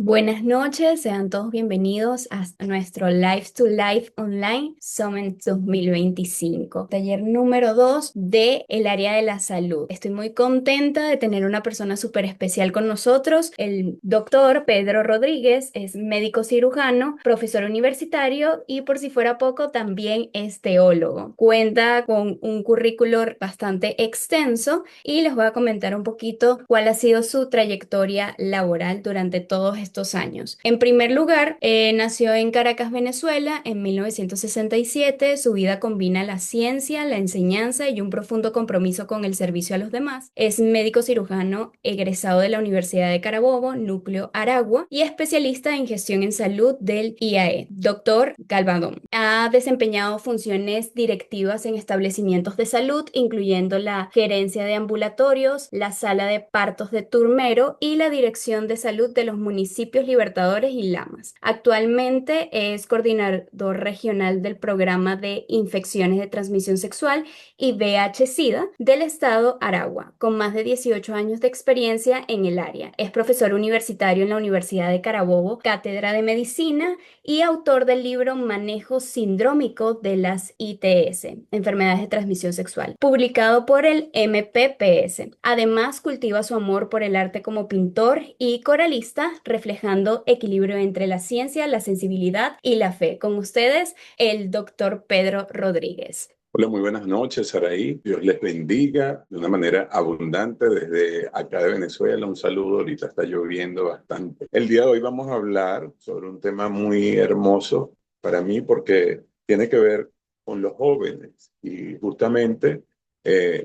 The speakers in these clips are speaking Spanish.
Buenas noches, sean todos bienvenidos a nuestro Life to Life Online Summit 2025, taller número 2 de el área de la salud. Estoy muy contenta de tener una persona súper especial con nosotros. El doctor Pedro Rodríguez es médico cirujano, profesor universitario y, por si fuera poco, también es teólogo. Cuenta con un currículo bastante extenso y les voy a comentar un poquito cuál ha sido su trayectoria laboral durante todos estos años. En primer lugar, nació en Caracas, Venezuela, en 1967. Su vida combina la ciencia, la enseñanza y un profundo compromiso con el servicio a los demás. Es médico cirujano egresado de la Universidad de Carabobo, Núcleo Aragua, y especialista en gestión en salud del IAE. Doctor Galvadón. Ha desempeñado funciones directivas en establecimientos de salud, incluyendo la gerencia de ambulatorios, la sala de partos de Turmero y la dirección de salud de los municipios Libertadores y Lamas. Actualmente es coordinador regional del programa de infecciones de transmisión sexual y VIH-Sida del estado Aragua, con más de 18 años de experiencia en el área. Es profesor universitario en la Universidad de Carabobo, cátedra de medicina y autor del libro Manejo Sindrómico de las ITS, enfermedades de transmisión sexual, publicado por el MPPS. Además, cultiva su amor por el arte como pintor y coralista, reflejando equilibrio entre la ciencia, la sensibilidad y la fe. Con ustedes, el doctor Pedro Rodríguez. Hola, muy buenas noches, Saraí. Dios les bendiga de una manera abundante desde acá de Venezuela. Un saludo, ahorita está lloviendo bastante. El día de hoy vamos a hablar sobre un tema muy hermoso para mí porque tiene que ver con los jóvenes. Y justamente,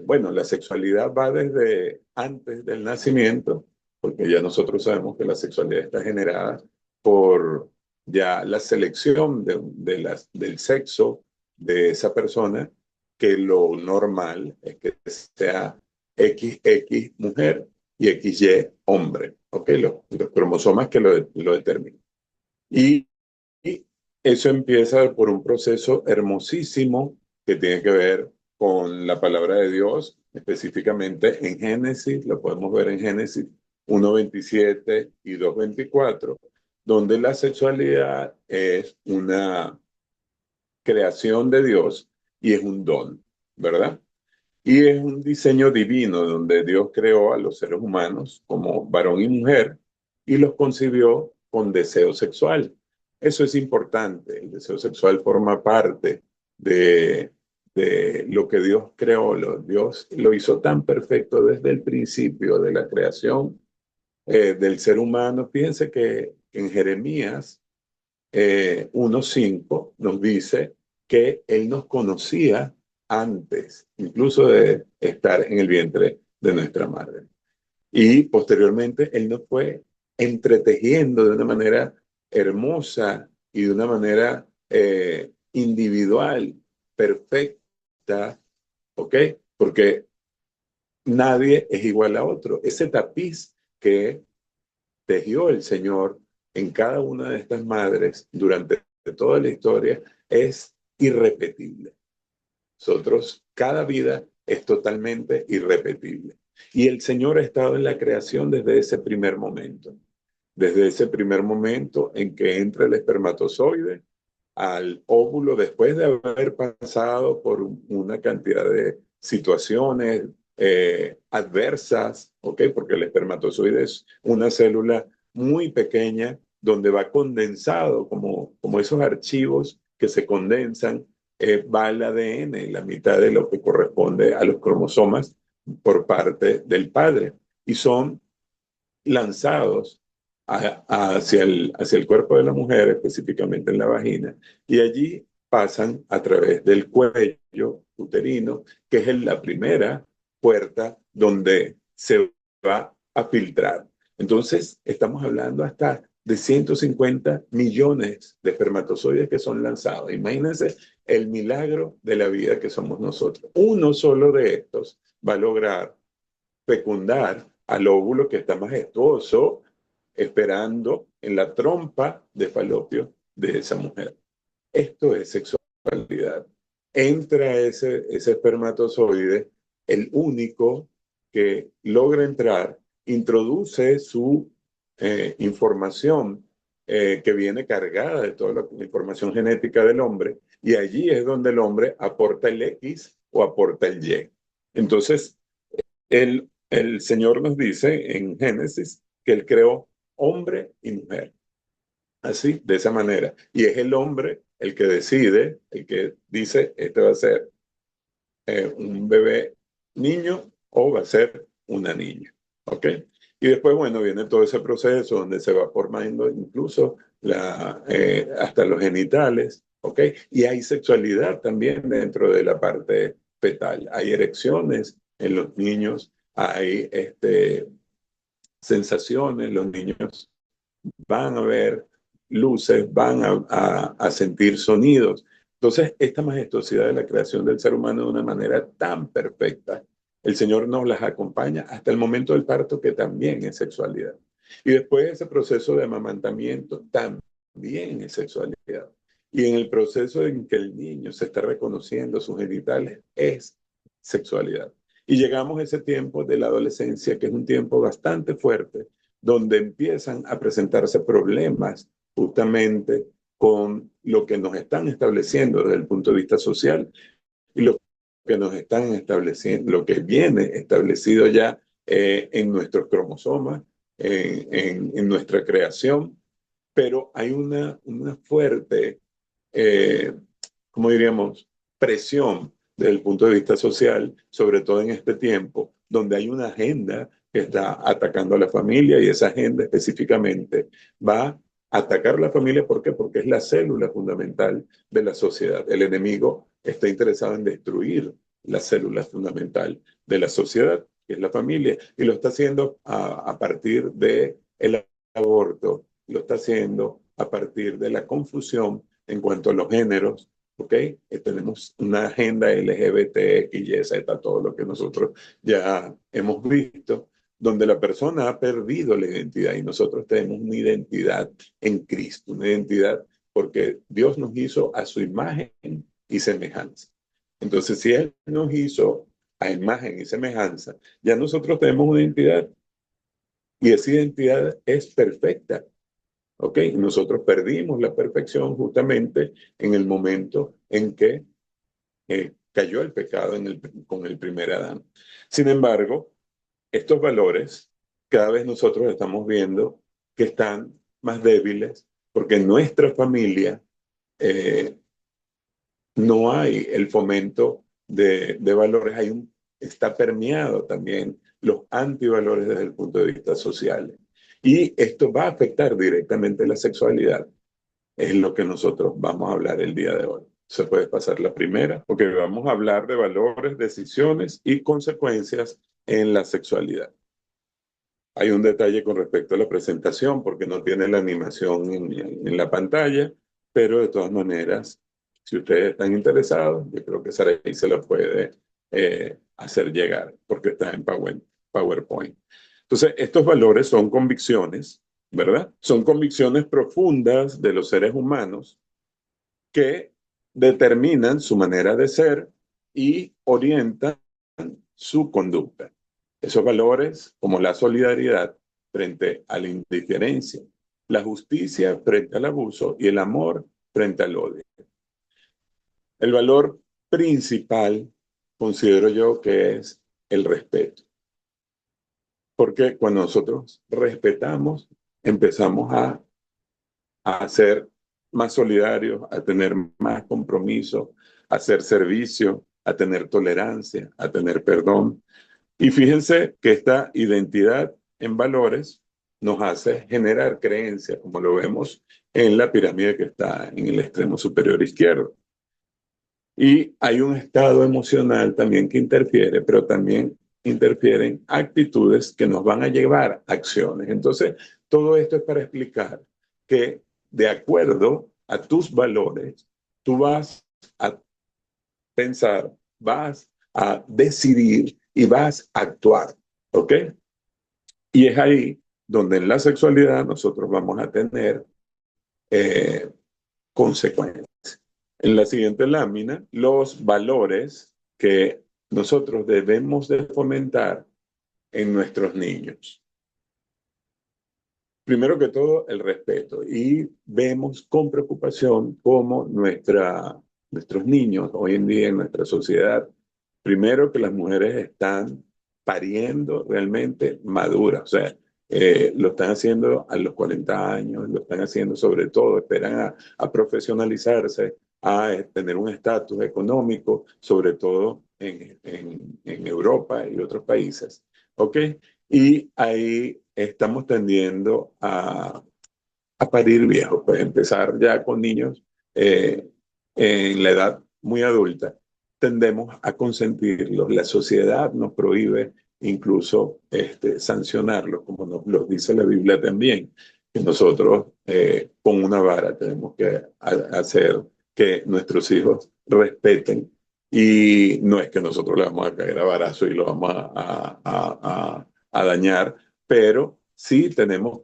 bueno, la sexualidad va desde antes del nacimiento, porque ya nosotros sabemos que la sexualidad está generada por ya la selección del sexo de esa persona, que lo normal es que sea XX mujer y XY hombre, ¿ok? Los cromosomas que lo determinan. Y, y eso empieza por un proceso hermosísimo que tiene que ver con la palabra de Dios, específicamente en Génesis, lo podemos ver en Génesis 1:27 y 2:24, donde la sexualidad es una creación de Dios y es un don, ¿verdad? Y es un diseño divino donde Dios creó a los seres humanos como varón y mujer y los concibió con deseo sexual. Eso es importante. El deseo sexual forma parte de, de lo que Dios creó. Dios lo hizo tan perfecto desde el principio de la creación del ser humano. Fíjense que en Jeremías 1:5 nos dice que Él nos conocía antes, incluso de estar en el vientre de nuestra madre. Y posteriormente Él nos fue entretejiendo de una manera hermosa y de una manera individual, perfecta, ¿ok? Porque nadie es igual a otro. Ese tapiz que tejió el Señor en cada una de estas madres durante toda la historia es irrepetible. Nosotros, cada vida es totalmente irrepetible. Y el Señor ha estado en la creación desde ese primer momento en que entra el espermatozoide al óvulo después de haber pasado por una cantidad de situaciones adversas, ¿ok? Porque el espermatozoide es una célula muy pequeña donde va condensado, como esos archivos que se condensan, va el ADN, la mitad de lo que corresponde a los cromosomas por parte del padre. Y son lanzados hacia el cuerpo de la mujer, específicamente en la vagina, y allí pasan a través del cuello uterino, que es la primera puerta donde se va a filtrar. Entonces, estamos hablando hasta de 150 millones de espermatozoides que son lanzados. Imagínense el milagro de la vida que somos nosotros. Uno solo de estos va a lograr fecundar al óvulo que está majestuoso esperando en la trompa de falopio de esa mujer. Esto es sexualidad. Entra ese espermatozoide, el único que logra entrar, introduce su información que viene cargada de toda la información genética del hombre, y allí es donde el hombre aporta el X o aporta el Y. Entonces, el Señor nos dice en Génesis que Él creó hombre y mujer, así, de esa manera. Y es el hombre el que decide, el que dice, este va a ser un bebé niño o va a ser una niña. ¿Ok? Y después, bueno, viene todo ese proceso donde se va formando incluso hasta los genitales. ¿Ok? Y hay sexualidad también dentro de la parte fetal. Hay erecciones en los niños, hay sensaciones, los niños van a ver luces, van a sentir sonidos. Entonces, esta majestuosidad de la creación del ser humano de una manera tan perfecta, el Señor nos las acompaña hasta el momento del parto, que también es sexualidad. Y después ese proceso de amamantamiento también es sexualidad. Y en el proceso en que el niño se está reconociendo sus genitales es sexualidad. Y llegamos a ese tiempo de la adolescencia, que es un tiempo bastante fuerte, donde empiezan a presentarse problemas justamente con lo que nos están estableciendo desde el punto de vista social y lo que nos están estableciendo, lo que viene establecido ya en nuestros cromosomas, en nuestra creación, pero hay una fuerte, eh, como diríamos, presión desde el punto de vista social, sobre todo en este tiempo, donde hay una agenda que está atacando a la familia, y esa agenda específicamente va a atacar a la familia. ¿Por qué? Porque es la célula fundamental de la sociedad. El enemigo está interesado en destruir la célula fundamental de la sociedad, que es la familia, y lo está haciendo a partir del aborto, lo está haciendo a partir de la confusión en cuanto a los géneros. ¿Ok? Tenemos una agenda LGBT y Z, todo lo que nosotros ya hemos visto, donde la persona ha perdido la identidad, y nosotros tenemos una identidad en Cristo, una identidad porque Dios nos hizo a su imagen y semejanza. Entonces, si Él nos hizo a imagen y semejanza, ya nosotros tenemos una identidad, y esa identidad es perfecta. ¿Ok? Nosotros perdimos la perfección justamente en el momento en que cayó el pecado con el primer Adán. Sin embargo, estos valores cada vez nosotros estamos viendo que están más débiles, porque en nuestra familia eh, no hay el fomento de valores, está permeado también los antivalores desde el punto de vista social. Y esto va a afectar directamente la sexualidad. Es lo que nosotros vamos a hablar el día de hoy. Se puede pasar la primera, porque vamos a hablar de valores, decisiones y consecuencias en la sexualidad. Hay un detalle con respecto a la presentación, porque no tiene la animación en la pantalla, pero de todas maneras, si ustedes están interesados, yo creo que Saraí se la puede hacer llegar, porque está en PowerPoint. Entonces, estos valores son convicciones, ¿verdad? Son convicciones profundas de los seres humanos que determinan su manera de ser y orientan su conducta. Esos valores, como la solidaridad frente a la indiferencia, la justicia frente al abuso y el amor frente al odio. El valor principal, considero yo, que es el respeto. Porque cuando nosotros respetamos, empezamos a ser más solidarios, a tener más compromiso, a hacer servicio, a tener tolerancia, a tener perdón. Y fíjense que esta identidad en valores nos hace generar creencias, como lo vemos en la pirámide que está en el extremo superior izquierdo. Y hay un estado emocional también que interfiere, pero también interfieren actitudes que nos van a llevar a acciones. Entonces, todo esto es para explicar que de acuerdo a tus valores, tú vas a pensar, vas a decidir y vas a actuar. ¿Ok? Y es ahí donde en la sexualidad nosotros vamos a tener eh, consecuencias. En la siguiente lámina, los valores que nosotros debemos de fomentar en nuestros niños. Primero que todo, el respeto. Y vemos con preocupación cómo nuestros niños hoy en día en nuestra sociedad, primero que las mujeres están pariendo realmente maduras. O sea, lo están haciendo a los 40 años, lo están haciendo sobre todo, esperan a profesionalizarse, a tener un estatus económico, sobre todo en Europa y otros países. ¿Ok? Y ahí estamos tendiendo a parir viejos, pues empezar ya con niños eh, en la edad muy adulta, tendemos a consentirlos. La sociedad nos prohíbe incluso sancionarlos, como nos lo dice la Biblia también, que nosotros con una vara tenemos que hacer que nuestros hijos respeten. Y no es que nosotros le vamos a caer a barazo y lo vamos a dañar, pero sí tenemos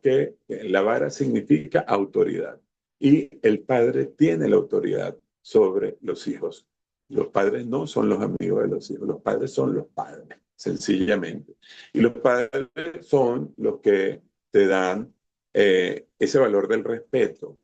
la vara significa autoridad y el padre tiene la autoridad sobre los hijos. Los padres no son los amigos de los hijos, los padres son los padres, sencillamente. Y los padres son los que te dan ese valor del respeto,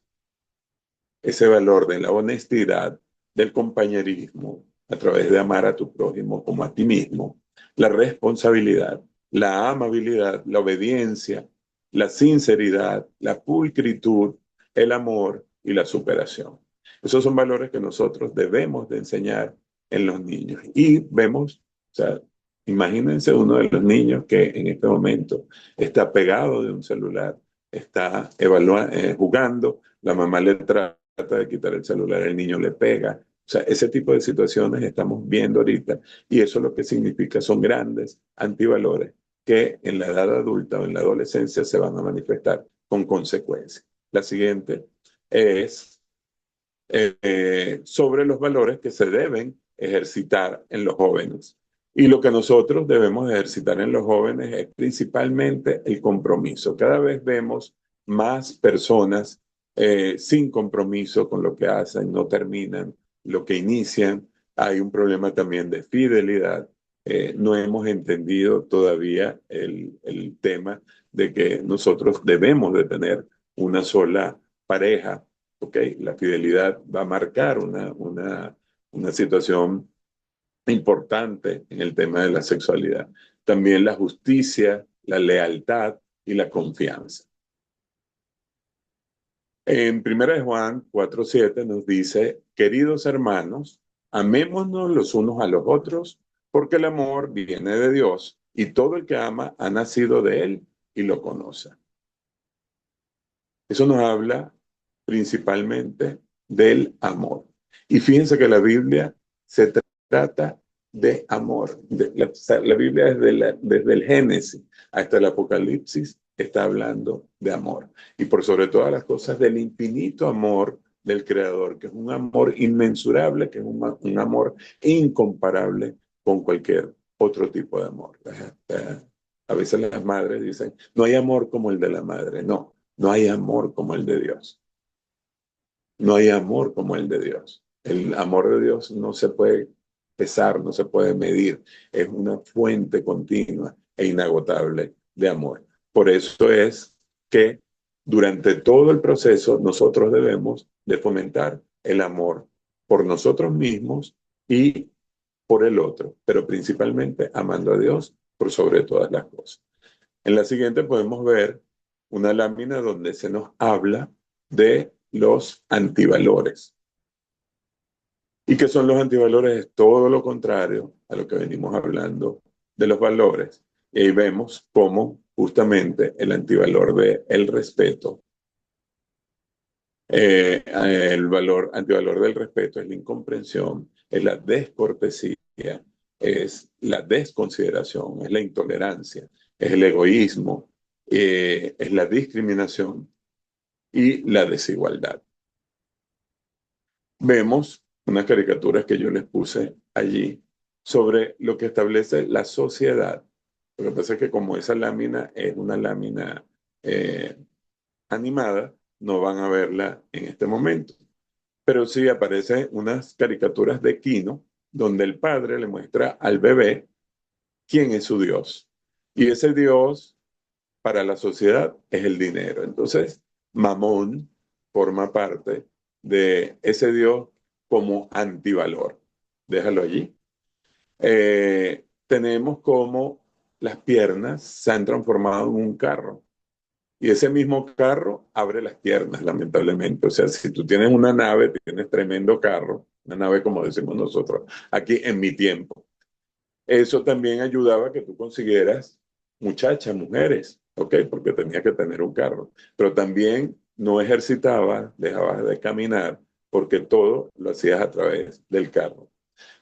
ese valor de la honestidad, del compañerismo, a través de amar a tu prójimo como a ti mismo, la responsabilidad, la amabilidad, la obediencia, la sinceridad, la pulcritud, el amor y la superación. Esos son valores que nosotros debemos de enseñar en los niños. Y vemos, o sea, imagínense uno de los niños que en este momento está pegado de un celular, está jugando, la mamá le trata de quitar el celular, el niño le pega. O sea, ese tipo de situaciones estamos viendo ahorita y eso lo que significa son grandes antivalores que en la edad adulta o en la adolescencia se van a manifestar con consecuencias. La siguiente es sobre los valores que se deben ejercitar en los jóvenes. Y lo que nosotros debemos ejercitar en los jóvenes es principalmente el compromiso. Cada vez vemos más personas sin compromiso con lo que hacen, no terminan lo que inician. Hay un problema también de fidelidad. No hemos entendido todavía el tema de que nosotros debemos de tener una sola pareja. ¿Ok? La fidelidad va a marcar una situación importante en el tema de la sexualidad. También la justicia, la lealtad y la confianza. En 1 de Juan 4:7 nos dice, queridos hermanos, amémonos los unos a los otros, porque el amor viene de Dios y todo el que ama ha nacido de él y lo conoce. Eso nos habla principalmente del amor. Y fíjense que la Biblia se trata de amor. La Biblia desde el Génesis hasta el Apocalipsis está hablando de amor. Y por sobre todas las cosas del infinito amor del Creador, que es un amor inmensurable, que es un amor incomparable con cualquier otro tipo de amor. A veces las madres dicen, no hay amor como el de la madre. No, no hay amor como el de Dios. No hay amor como el de Dios. El amor de Dios no se puede pesar, no se puede medir. Es una fuente continua e inagotable de amor. Por eso es que durante todo el proceso nosotros debemos de fomentar el amor por nosotros mismos y por el otro, pero principalmente amando a Dios por sobre todas las cosas. En la siguiente podemos ver una lámina donde se nos habla de los antivalores. ¿Y qué son los antivalores? Es todo lo contrario a lo que venimos hablando de los valores. Y ahí vemos cómo justamente el antivalor del respeto, antivalor del respeto es la incomprensión, es la descortesía, es la desconsideración, es la intolerancia, es el egoísmo, es la discriminación y la desigualdad. Vemos unas caricaturas que yo les puse allí sobre lo que establece la sociedad. Lo que pasa es que como esa lámina es una lámina animada, no van a verla en este momento. Pero sí aparecen unas caricaturas de Kino, donde el padre le muestra al bebé quién es su Dios. Y ese Dios para la sociedad es el dinero. Entonces, Mamón forma parte de ese Dios como antivalor. Déjalo allí. Tenemos como las piernas se han transformado en un carro. Y ese mismo carro abre las piernas, lamentablemente. O sea, si tú tienes una nave, tienes tremendo carro, una nave como decimos nosotros, aquí en mi tiempo. Eso también ayudaba a que tú consiguieras muchachas, mujeres, ¿ok? Porque tenías que tener un carro. Pero también no ejercitabas, dejabas de caminar, porque todo lo hacías a través del carro.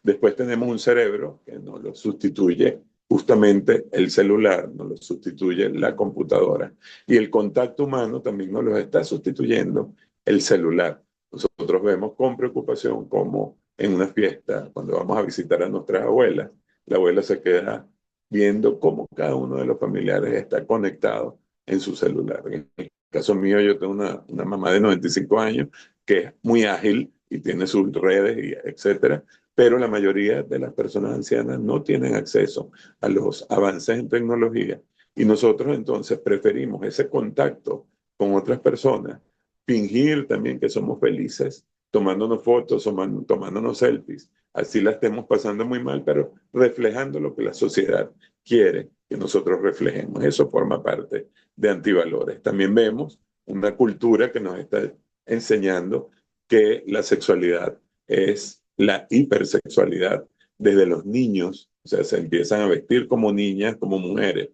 Después tenemos un cerebro que nos lo sustituye justamente el celular, nos lo sustituye la computadora. Y el contacto humano también nos lo está sustituyendo el celular. Nosotros vemos con preocupación como en una fiesta, cuando vamos a visitar a nuestras abuelas, la abuela se queda viendo cómo cada uno de los familiares está conectado en su celular. En el caso mío, yo tengo una mamá de 95 años que es muy ágil y tiene sus redes, y etcétera, pero la mayoría de las personas ancianas no tienen acceso a los avances en tecnología y nosotros entonces preferimos ese contacto con otras personas, fingir también que somos felices, tomándonos fotos, tomándonos selfies, así la estemos pasando muy mal, pero reflejando lo que la sociedad quiere que nosotros reflejemos. Eso forma parte de antivalores. También vemos una cultura que nos está enseñando que la sexualidad es la hipersexualidad desde los niños, o sea, se empiezan a vestir como niñas, como mujeres.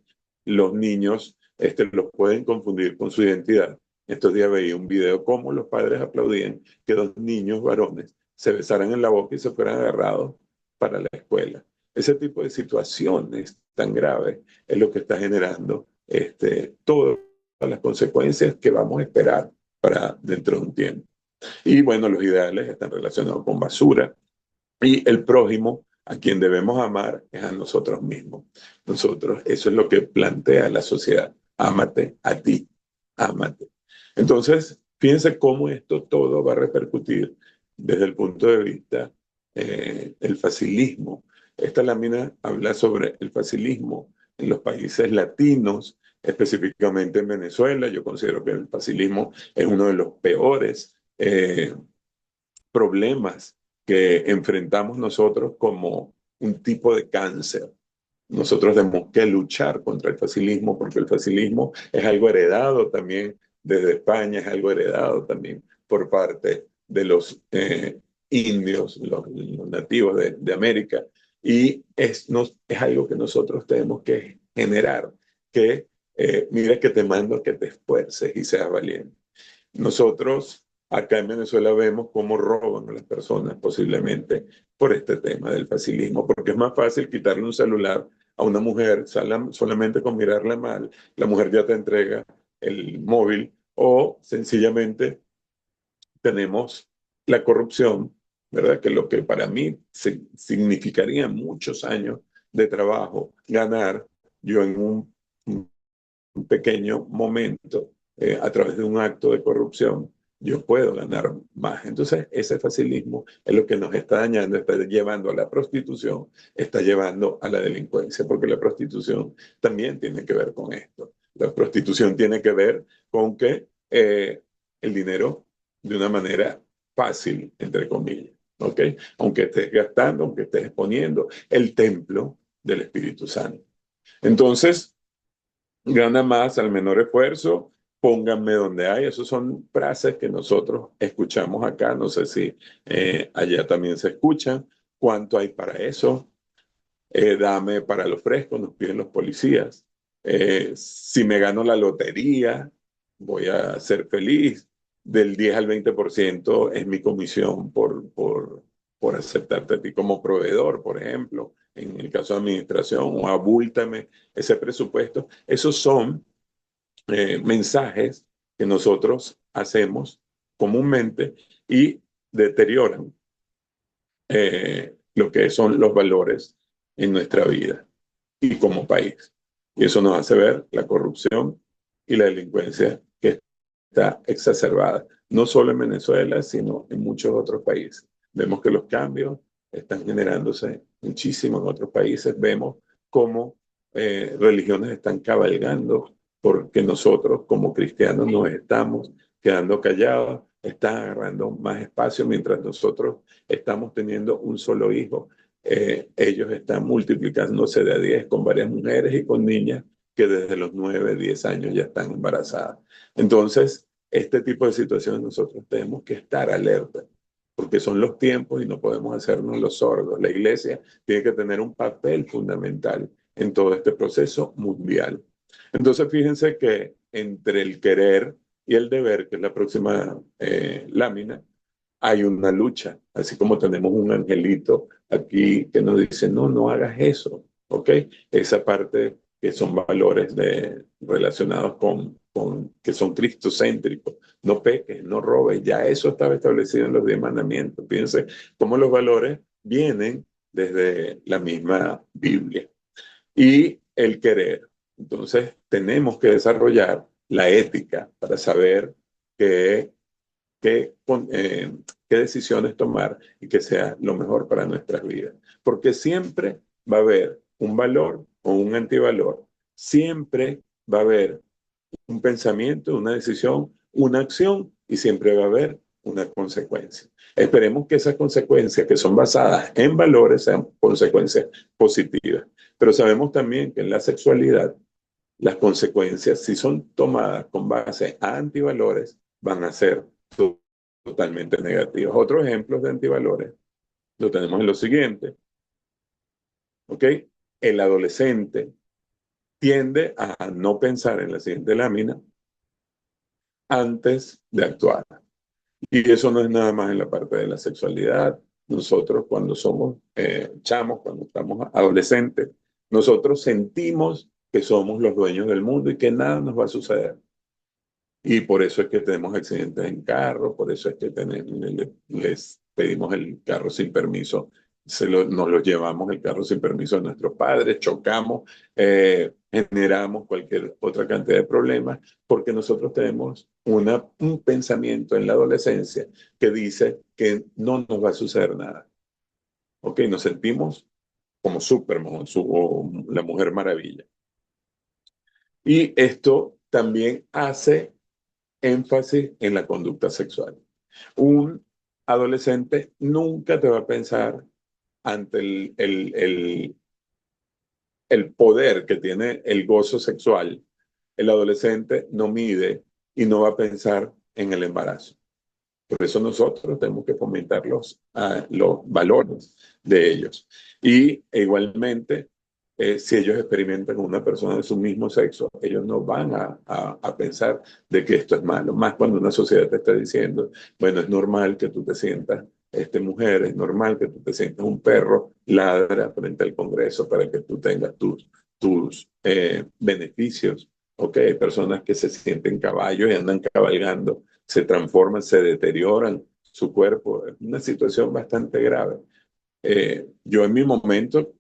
Los niños los pueden confundir con su identidad. Estos días veía un video cómo los padres aplaudían que dos niños varones se besaran en la boca y se fueran agarrados para la escuela. Ese tipo de situaciones tan graves es lo que está generando todas las consecuencias que vamos a esperar para dentro de un tiempo. Y bueno, los ideales están relacionados con basura. Y el prójimo a quien debemos amar es a nosotros mismos. Nosotros, eso es lo que plantea la sociedad. Ámate a ti, ámate. Entonces, fíjense cómo esto todo va a repercutir desde el punto de vista del facilismo. Esta lámina habla sobre el facilismo en los países latinos, específicamente en Venezuela. Yo considero que el facilismo es uno de los peores problemas que enfrentamos nosotros como un tipo de cáncer. Nosotros tenemos que luchar contra el facilismo porque el facilismo es algo heredado también desde España, es algo heredado también por parte de los indios, los nativos de América, y es algo que nosotros tenemos que generar, que mira que te mando a que te esfuerces y seas valiente. Nosotros acá en Venezuela vemos cómo roban a las personas posiblemente por este tema del facilismo, porque es más fácil quitarle un celular a una mujer solamente con mirarla mal, la mujer ya te entrega el móvil, o sencillamente tenemos la corrupción, ¿verdad? Que lo que para mí significaría muchos años de trabajo, ganar yo en un pequeño momento, a través de un acto de corrupción, yo puedo ganar más. Entonces, ese facilismo es lo que nos está dañando, está llevando a la prostitución, está llevando a la delincuencia, porque la prostitución también tiene que ver con esto. La prostitución tiene que ver con que el dinero, de una manera fácil, entre comillas, ¿ok? Aunque estés gastando, aunque estés exponiendo el templo del Espíritu Santo. Entonces, gana más al menor esfuerzo, pónganme donde hay. Esas son frases que nosotros escuchamos acá. No sé si allá también se escuchan. ¿Cuánto hay para eso? Dame para los frescos, nos piden los policías. Si me gano la lotería, voy a ser feliz. Del 10 al 20% es mi comisión por aceptarte a ti como proveedor, por ejemplo, en el caso de administración, o abúltame ese presupuesto. Esos son mensajes que nosotros hacemos comúnmente y deterioran lo que son los valores en nuestra vida y como país. Y eso nos hace ver la corrupción y la delincuencia que está exacerbada, no solo en Venezuela, sino en muchos otros países. Vemos que los cambios están generándose muchísimo en otros países. Vemos cómo religiones están cabalgando porque nosotros como cristianos nos estamos quedando callados, están agarrando más espacio mientras nosotros estamos teniendo un solo hijo. Ellos están multiplicándose de a 10 con varias mujeres y con niñas que desde los 9, 10 años ya están embarazadas. Entonces, este tipo de situaciones nosotros tenemos que estar alerta, porque son los tiempos y no podemos hacernos los sordos. La iglesia tiene que tener un papel fundamental en todo este proceso mundial. Entonces, fíjense que entre el querer y el deber, que es la próxima lámina, hay una lucha, así como tenemos un angelito aquí que nos dice, no, no hagas eso, ¿ok? Esa parte que son valores relacionados que son cristocéntricos, no peques, no robes, ya eso estaba establecido en los 10 mandamientos. Fíjense cómo los valores vienen desde la misma Biblia. Y el querer. Entonces, tenemos que desarrollar la ética para saber qué qué, qué decisiones tomar y que sea lo mejor para nuestras vidas. Porque siempre va a haber un valor o un antivalor. Siempre va a haber un pensamiento, una decisión, una acción y siempre va a haber una consecuencia. Esperemos que esas consecuencias que son basadas en valores sean consecuencias positivas. Pero sabemos también que en la sexualidad las consecuencias, si son tomadas con base a antivalores, van a ser totalmente negativas. Otros ejemplos de antivalores lo tenemos en lo siguiente, ¿ok? El adolescente tiende a no pensar en la siguiente lámina antes de actuar. Y eso no es nada más en la parte de la sexualidad. Nosotros cuando somos chamos, cuando estamos adolescentes, nosotros sentimos que somos los dueños del mundo y que nada nos va a suceder. Y por eso es que tenemos accidentes en carro, por eso es que les pedimos el carro sin permiso, nos lo llevamos el carro sin permiso a nuestros padres, chocamos, generamos cualquier otra cantidad de problemas, porque nosotros tenemos un pensamiento en la adolescencia que dice que no nos va a suceder nada. ¿Ok? Nos sentimos como Superman o la Mujer Maravilla. Y esto también hace énfasis en la conducta sexual. Un adolescente nunca te va a pensar ante el poder que tiene el gozo sexual. El adolescente no mide y no va a pensar en el embarazo. Por eso nosotros tenemos que fomentar los valores de ellos. Y igualmente, si ellos experimentan con una persona de su mismo sexo, ellos no van a pensar de que esto es malo. Más cuando una sociedad te está diciendo, bueno, es normal que tú te sientas mujer, es normal que tú te sientas un perro, ladra frente al Congreso para que tú tengas tus beneficios. ¿Ok? Hay personas que se sienten caballos y andan cabalgando, se transforman, se deterioran su cuerpo. Es una situación bastante grave. Yo en mi momento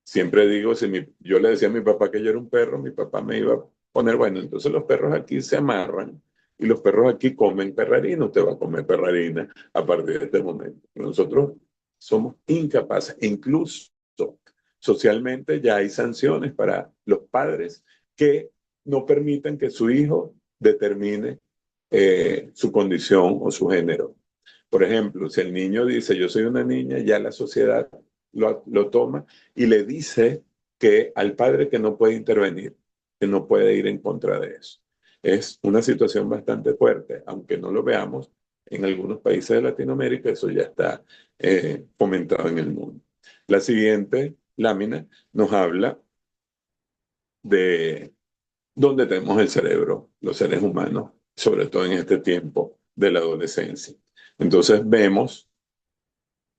siempre digo, yo le decía a mi papá que yo era un perro, mi papá me iba a poner, bueno, entonces los perros aquí se amarran y los perros aquí comen perrarina, usted va a comer perrarina a partir de este momento. Pero nosotros somos incapaces, incluso socialmente ya hay sanciones para los padres que no permiten que su hijo determine su condición o su género. Por ejemplo, si el niño dice yo soy una niña, ya la sociedad lo toma y le dice que al padre que no puede intervenir, que no puede ir en contra de eso. Es una situación bastante fuerte, aunque no lo veamos, en algunos países de Latinoamérica eso ya está fomentado en el mundo. La siguiente lámina nos habla de dónde tenemos el cerebro, los seres humanos, sobre todo en este tiempo de la adolescencia. Entonces vemos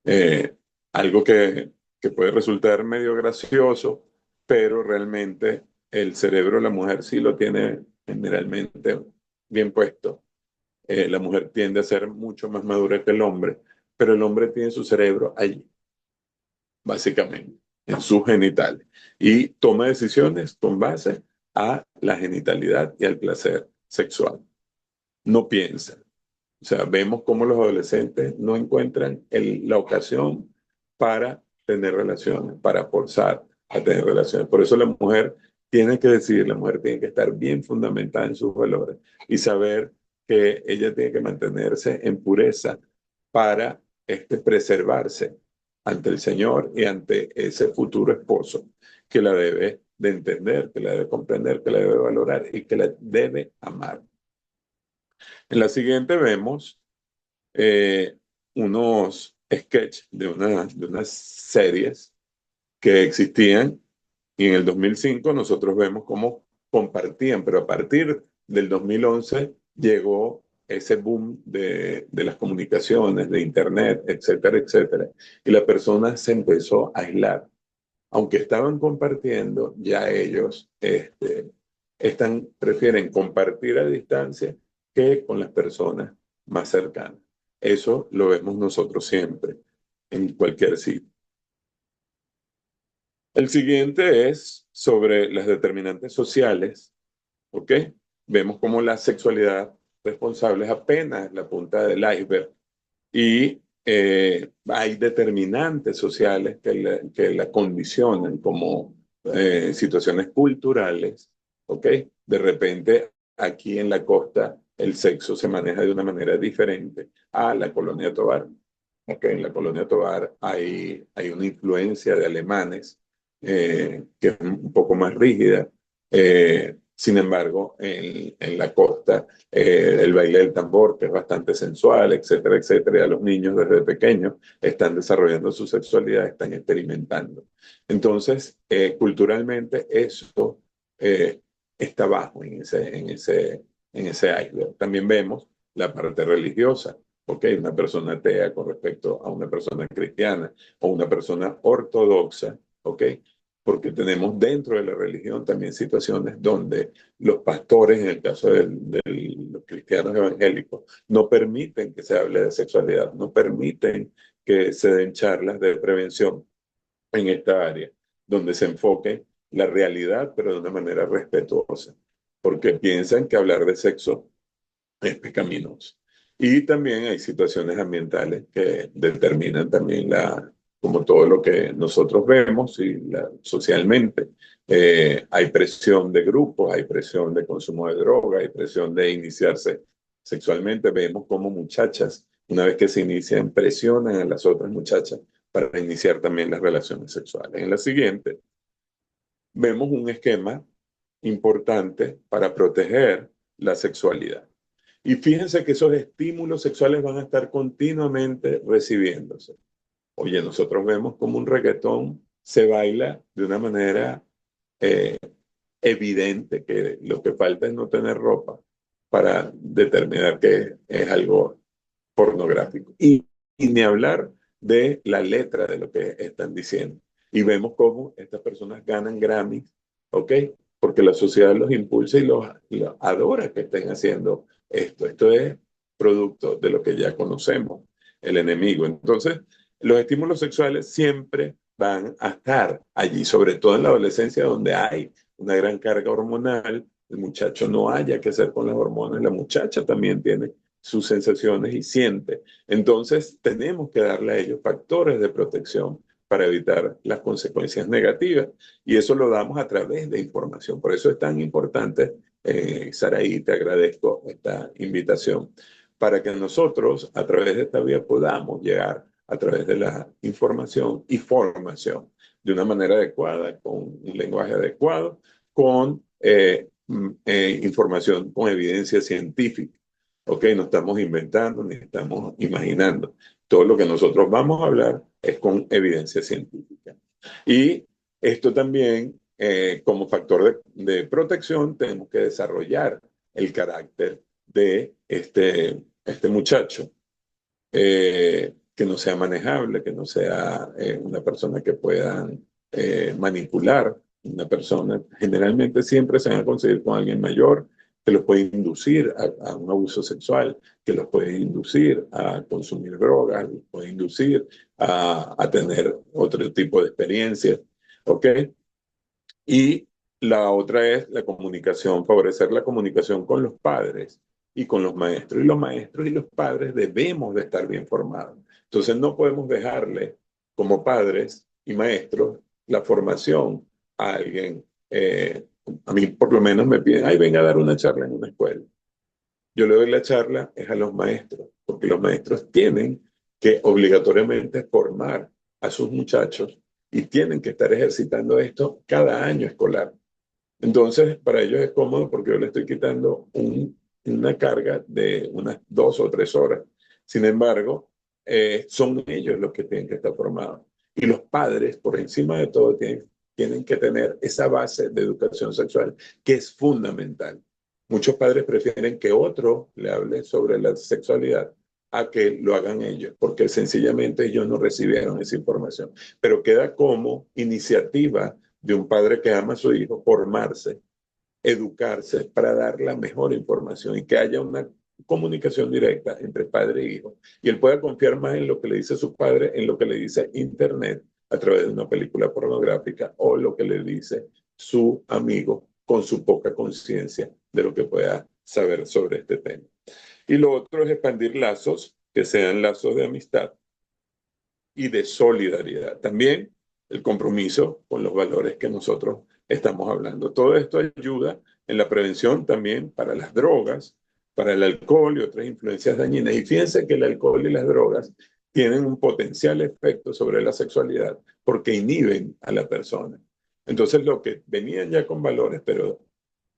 eh, algo que puede resultar medio gracioso, pero realmente el cerebro de la mujer sí lo tiene generalmente bien puesto. La mujer tiende a ser mucho más madura que el hombre, pero el hombre tiene su cerebro allí, básicamente, en sus genitales, y toma decisiones con base a la genitalidad y al placer sexual. No piensa. O sea, vemos cómo los adolescentes no encuentran la ocasión para tener relaciones, para forzar a tener relaciones. Por eso la mujer tiene que decir, la mujer tiene que estar bien fundamentada en sus valores y saber que ella tiene que mantenerse en pureza para preservarse ante el Señor y ante ese futuro esposo que la debe de entender, que la debe comprender, que la debe valorar y que la debe amar. En la siguiente vemos eh, unos sketches de unas series que existían y en el 2005 nosotros vemos cómo compartían, pero a partir del 2011 llegó ese boom de las comunicaciones, de Internet, etcétera, etcétera. Y la persona se empezó a aislar. Aunque estaban compartiendo, ya ellos prefieren compartir a distancia que con las personas más cercanas. Eso lo vemos nosotros siempre, en cualquier sitio. El siguiente es sobre las determinantes sociales, ¿ok? Vemos cómo la sexualidad responsable es apenas la punta del iceberg y hay determinantes sociales que la condicionan como situaciones culturales, ¿ok? De repente aquí en la costa el sexo se maneja de una manera diferente a la colonia Tovar. ¿Ok? En la colonia Tovar hay una influencia de alemanes que es un poco más rígida. Sin embargo, en la costa, el baile del tambor, que es bastante sensual, etcétera, etcétera, y a los niños desde pequeños están desarrollando su sexualidad, están experimentando. Entonces, culturalmente, eso eh, está bajo en ese iceberg. También vemos la parte religiosa. ¿Ok? Una persona atea con respecto a una persona cristiana o una persona ortodoxa, ¿ok? Porque tenemos dentro de la religión también situaciones donde los pastores, en el caso de los cristianos evangélicos, no permiten que se hable de sexualidad, no permiten que se den charlas de prevención en esta área, donde se enfoque la realidad, pero de una manera respetuosa, porque piensan que hablar de sexo es pecaminoso. Y también hay situaciones ambientales que determinan también como todo lo que nosotros vemos y socialmente. Hay presión de grupos, hay presión de consumo de droga, hay presión de iniciarse sexualmente. Vemos como muchachas, una vez que se inician, presionan a las otras muchachas para iniciar también las relaciones sexuales. En la siguiente, vemos un esquema importante para proteger la sexualidad. Y fíjense que esos estímulos sexuales van a estar continuamente recibiéndose. Oye, nosotros vemos como un reggaetón se baila de una manera eh, evidente, que lo que falta es no tener ropa para determinar que es algo pornográfico. Y ni hablar de la letra de lo que están diciendo. Y vemos cómo estas personas ganan Grammys, ¿ok? Porque la sociedad los impulsa y los adora que estén haciendo esto. Esto es producto de lo que ya conocemos, el enemigo. Entonces, los estímulos sexuales siempre van a estar allí, sobre todo en la adolescencia, donde hay una gran carga hormonal. El muchacho no haya que hacer con las hormonas, la muchacha también tiene sus sensaciones y siente. Entonces, tenemos que darle a ellos factores de protección para evitar las consecuencias negativas y eso lo damos a través de información. Por eso es tan importante, Saraí, te agradezco esta invitación, para que nosotros a través de esta vía podamos llegar a través de la información y formación de una manera adecuada, con un lenguaje adecuado, con información con evidencia científica. Ok, no estamos inventando ni estamos imaginando. Todo lo que nosotros vamos a hablar es con evidencia científica. Y esto también, como factor de protección, tenemos que desarrollar el carácter de este muchacho, que no sea manejable, que no sea una persona que puedan manipular. Una persona, generalmente siempre se van a conseguir con alguien mayor que los puede inducir a un abuso sexual, que los puede inducir a consumir drogas, los puede inducir a tener otro tipo de experiencias, ¿ok? Y la otra es la comunicación, favorecer la comunicación con los padres y con los maestros. Y los maestros y los padres debemos de estar bien formados. Entonces no podemos dejarle como padres y maestros la formación a alguien A mí por lo menos me piden, ay, venga a dar una charla en una escuela. Yo le doy la charla es a los maestros, porque los maestros tienen que obligatoriamente formar a sus muchachos y tienen que estar ejercitando esto cada año escolar. Entonces, para ellos es cómodo porque yo le estoy quitando una carga de unas 2 o 3 horas. Sin embargo, son ellos los que tienen que estar formados. Y los padres, por encima de todo, tienen que tener esa base de educación sexual que es fundamental. Muchos padres prefieren que otro le hable sobre la sexualidad a que lo hagan ellos, porque sencillamente ellos no recibieron esa información. Pero queda como iniciativa de un padre que ama a su hijo formarse, educarse para dar la mejor información y que haya una comunicación directa entre padre e hijo. Y él pueda confiar más en lo que le dice su padre, en lo que le dice Internet a través de una película pornográfica o lo que le dice su amigo con su poca conciencia de lo que pueda saber sobre este tema. Y lo otro es expandir lazos que sean lazos de amistad y de solidaridad. También el compromiso con los valores que nosotros estamos hablando. Todo esto ayuda en la prevención también para las drogas, para el alcohol y otras influencias dañinas. Y fíjense que el alcohol y las drogas tienen un potencial efecto sobre la sexualidad porque inhiben a la persona. Entonces, lo que venían ya con valores, pero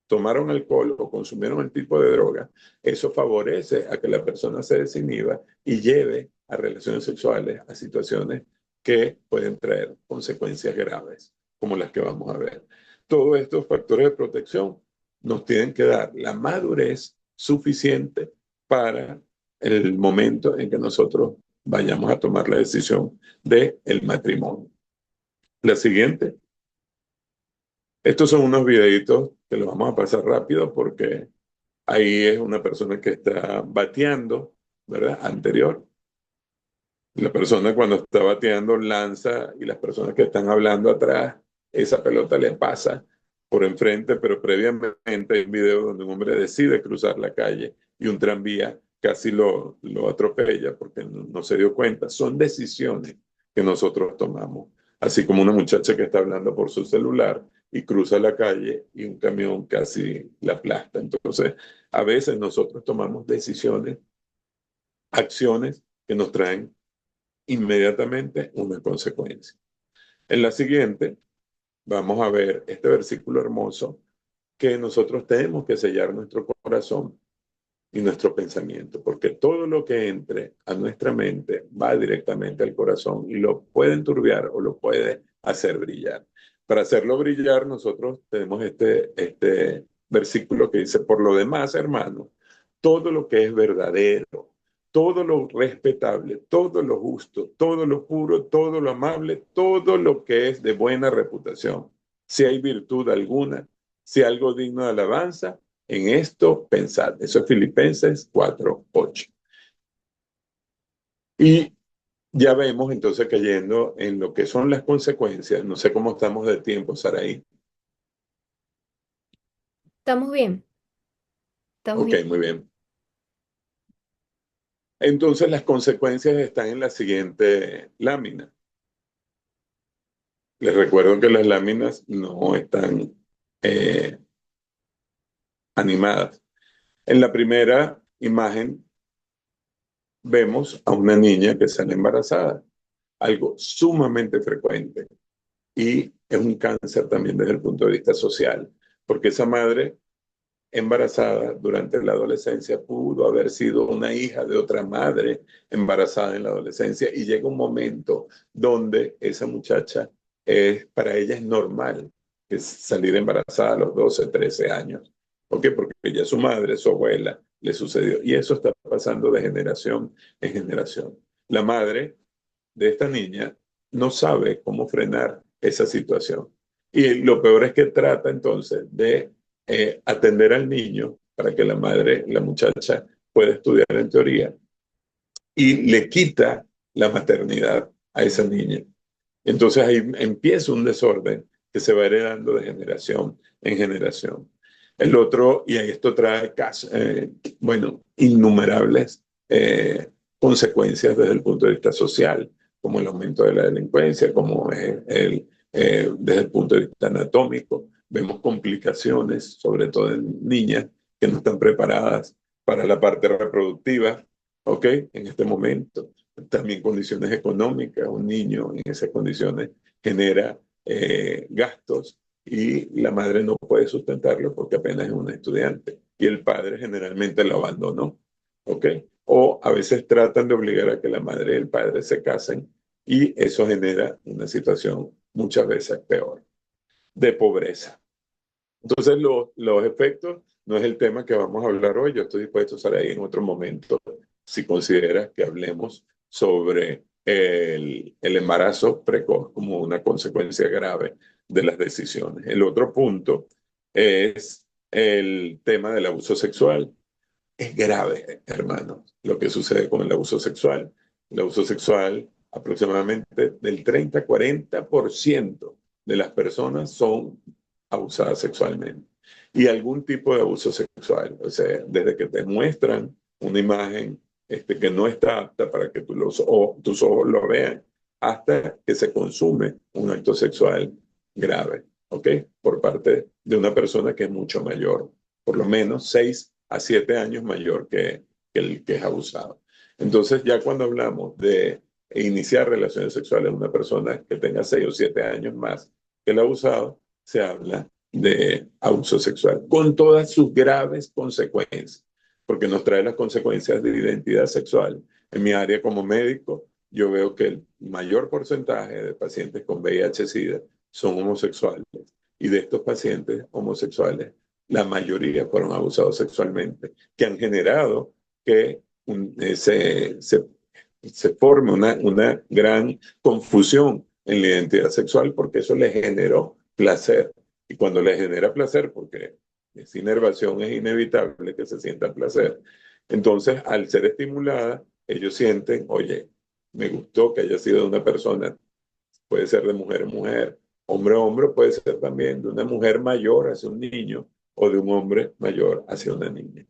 tomaron alcohol o consumieron el tipo de droga, eso favorece a que la persona se desinhiba y lleve a relaciones sexuales, a situaciones que pueden traer consecuencias graves, como las que vamos a ver. Todos estos factores de protección nos tienen que dar la madurez suficiente para el momento en que nosotros vayamos a tomar la decisión del matrimonio. La siguiente. Estos son unos videitos que los vamos a pasar rápido porque ahí es una persona que está bateando, ¿verdad? Anterior. La persona cuando está bateando lanza y las personas que están hablando atrás, esa pelota le pasa por enfrente, pero previamente hay un video donde un hombre decide cruzar la calle y un tranvía casi lo atropella porque no se dio cuenta. Son decisiones que nosotros tomamos. Así como una muchacha que está hablando por su celular y cruza la calle y un camión casi la aplasta. Entonces, a veces nosotros tomamos decisiones, acciones que nos traen inmediatamente una consecuencia. En la siguiente, vamos a ver este versículo hermoso que nosotros tenemos que sellar nuestro corazón y nuestro pensamiento, porque todo lo que entre a nuestra mente va directamente al corazón y lo puede enturbiar o lo puede hacer brillar. Para hacerlo brillar, nosotros tenemos este versículo que dice, por lo demás, hermanos, todo lo que es verdadero, todo lo respetable, todo lo justo, todo lo puro, todo lo amable, todo lo que es de buena reputación. Si hay virtud alguna, si algo digno de alabanza, en esto pensad. Eso es Filipenses 4:8. Y ya vemos entonces cayendo en lo que son las consecuencias. No sé cómo estamos de tiempo, Saraí. Estamos bien, estamos Ok, bien. muy bien. Entonces las consecuencias están en la siguiente lámina. Les recuerdo que las láminas no están animadas. En la primera imagen vemos a una niña que sale embarazada, algo sumamente frecuente y es un cáncer también desde el punto de vista social, porque esa madre embarazada durante la adolescencia pudo haber sido una hija de otra madre embarazada en la adolescencia y llega un momento donde esa muchacha para ella es normal que salir embarazada a los 12, 13 años. ¿Por qué? Porque ya su madre, su abuela, le sucedió. Y eso está pasando de generación en generación. La madre de esta niña no sabe cómo frenar esa situación. Y lo peor es que trata entonces de atender al niño para que la madre, la muchacha, pueda estudiar en teoría y le quita la maternidad a esa niña. Entonces ahí empieza un desorden que se va heredando de generación en generación. El otro, y esto trae bueno, innumerables consecuencias desde el punto de vista social, como el aumento de la delincuencia, como desde el punto de vista anatómico, vemos complicaciones, sobre todo en niñas que no están preparadas para la parte reproductiva, ¿ok? En este momento. También condiciones económicas. Un niño en esas condiciones genera gastos y la madre no puede sustentarlo porque apenas es una estudiante y el padre generalmente lo abandonó, ¿ok? O a veces tratan de obligar a que la madre y el padre se casen y eso genera una situación muchas veces peor de pobreza. Entonces, los efectos no es el tema que vamos a hablar hoy. Yo estoy dispuesto a estar ahí en otro momento si consideras que hablemos sobre el embarazo precoz como una consecuencia grave de las decisiones. El otro punto es el tema del abuso sexual. Es grave, hermano, lo que sucede con el abuso sexual. El abuso sexual, aproximadamente del 30-40% de las personas son abusadas sexualmente. Y algún tipo de abuso sexual, o sea, desde que te muestran una imagen que no está apta para que tus ojos lo vean, hasta que se consume un acto sexual grave, ¿ok? Por parte de una persona que es mucho mayor, por lo menos 6 a 7 años mayor que el que es abusado. Entonces, ya cuando hablamos de iniciar relaciones sexuales con una persona que tenga 6 o 7 años más que el abusado, se habla de abuso sexual, con todas sus graves consecuencias, porque nos trae las consecuencias de identidad sexual. En mi área como médico, yo veo que el mayor porcentaje de pacientes con VIH-Sida son homosexuales, y de estos pacientes homosexuales, la mayoría fueron abusados sexualmente, que han generado que se forme una gran confusión en la identidad sexual, porque eso les generó placer. Y cuando les genera placer, porque esa inervación es inevitable que se sienta placer, entonces al ser estimulada, ellos sienten, oye, me gustó que haya sido de una persona, puede ser de mujer a mujer, hombre a hombre, puede ser también de una mujer mayor hacia un niño o de un hombre mayor hacia una niña.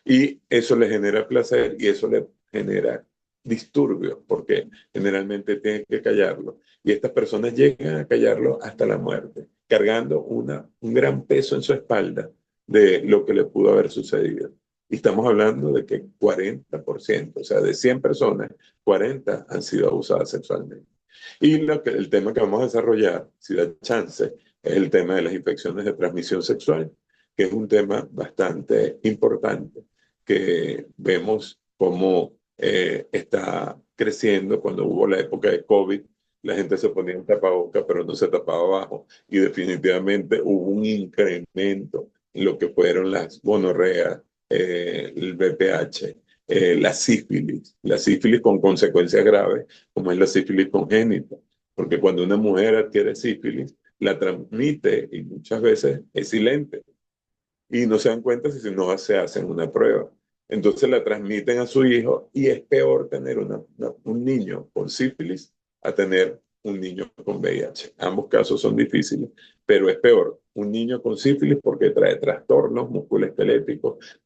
Y eso le genera placer y eso le genera disturbio, porque generalmente tienen que callarlo. Y estas personas llegan a callarlo hasta la muerte, cargando un gran peso en su espalda de lo que le pudo haber sucedido. Y estamos hablando de que 40%, o sea, de 100 personas, 40 han sido abusadas sexualmente. Y el tema que vamos a desarrollar, si da chance, es el tema de las infecciones de transmisión sexual, que es un tema bastante importante, que vemos cómo está creciendo. Cuando hubo la época de COVID, la gente se ponía en tapaboca, pero no se tapaba abajo, y definitivamente hubo un incremento en lo que fueron las gonorreas, el VPH, la sífilis con consecuencias graves, como es la sífilis congénita, porque cuando una mujer adquiere sífilis, la transmite y muchas veces es silente y no se dan cuenta si no se hacen una prueba. Entonces la transmiten a su hijo y es peor tener un niño con sífilis a tener un niño con VIH. Ambos casos son difíciles, pero es peor un niño con sífilis porque trae trastornos musculoesqueléticos,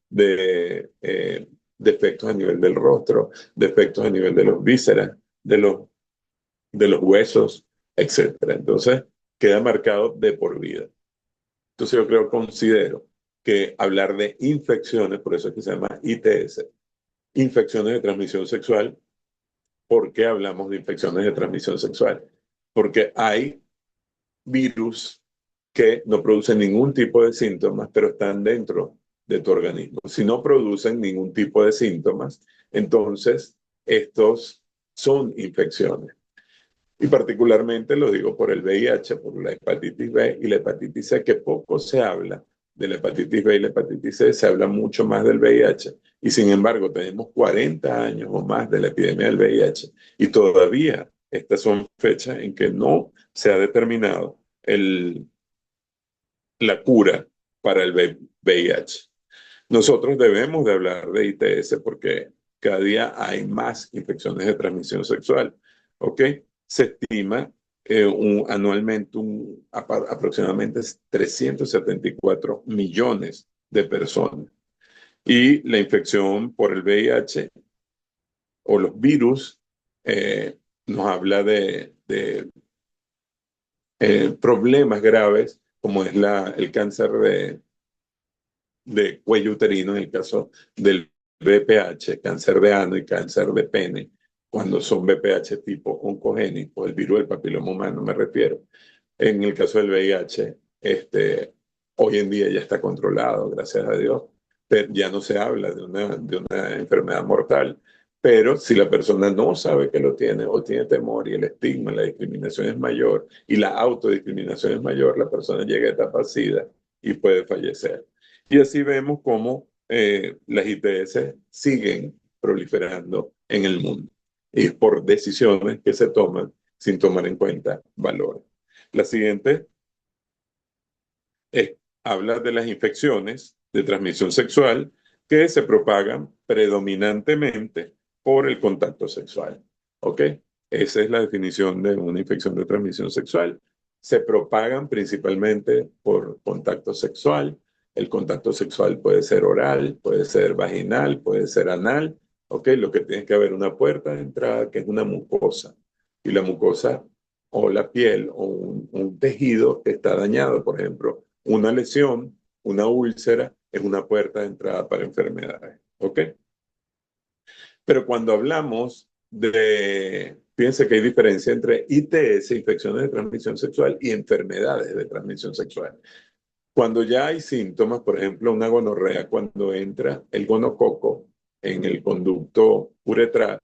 defectos a nivel del rostro, defectos a nivel de los vísceras, de los huesos, etcétera. Entonces queda marcado de por vida. Entonces yo considero que hablar de infecciones, por eso es que se llama ITS, infecciones de transmisión sexual. ¿Por qué hablamos de infecciones de transmisión sexual? Porque hay virus que no producen ningún tipo de síntomas, pero están dentro de tu organismo. Si no producen ningún tipo de síntomas, entonces estos son infecciones. Y particularmente lo digo por el VIH, por la hepatitis B y la hepatitis C, que poco se habla de la hepatitis B y la hepatitis C, se habla mucho más del VIH. Y sin embargo, tenemos 40 años o más de la epidemia del VIH y todavía estas son fechas en que no se ha determinado la cura para el VIH. Nosotros debemos de hablar de ITS porque cada día hay más infecciones de transmisión sexual, ¿ok? Se estima anualmente aproximadamente 374 millones de personas. Y la infección por el VIH o los virus nos habla de problemas graves como es el cáncer de cuello uterino en el caso del BPH, cáncer de ano y cáncer de pene, cuando son BPH tipo oncogénico, el virus del papiloma humano me refiero. En el caso del VIH, hoy en día ya está controlado, gracias a Dios, pero ya no se habla de una enfermedad mortal. Pero si la persona no sabe que lo tiene o tiene temor y el estigma, la discriminación es mayor y la autodiscriminación es mayor, la persona llega a etapa SIDA y puede fallecer. Y así vemos cómo las ITS siguen proliferando en el mundo y por decisiones que se toman sin tomar en cuenta valores. La siguiente habla de las infecciones de transmisión sexual que se propagan predominantemente por el contacto sexual. ¿Ok? Esa es la definición de una infección de transmisión sexual. Se propagan principalmente por contacto sexual. El contacto sexual puede ser oral, puede ser vaginal, puede ser anal. ¿Ok? Lo que tiene que haber una puerta de entrada que es una mucosa. Y la mucosa o la piel o un tejido que está dañado, por ejemplo, una lesión, una úlcera, es una puerta de entrada para enfermedades. ¿Ok? Pero cuando hablamos fíjense que hay diferencia entre ITS, infecciones de transmisión sexual, y enfermedades de transmisión sexual. Cuando ya hay síntomas, por ejemplo, una gonorrea, cuando entra el gonococo en el conducto uretral,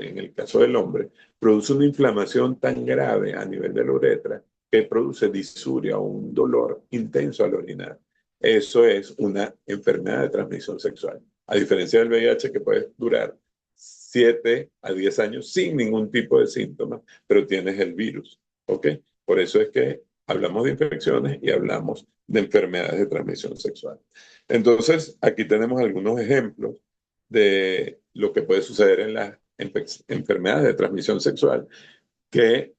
en el caso del hombre, produce una inflamación tan grave a nivel de la uretra que produce disuria o un dolor intenso al orinar. Eso es una enfermedad de transmisión sexual. A diferencia del VIH, que puede durar 7 a 10 años sin ningún tipo de síntomas, pero tienes el virus. ¿Ok? Por eso es que hablamos de infecciones y hablamos de enfermedades de transmisión sexual. Entonces, aquí tenemos algunos ejemplos de lo que puede suceder en las enfermedades de transmisión sexual que,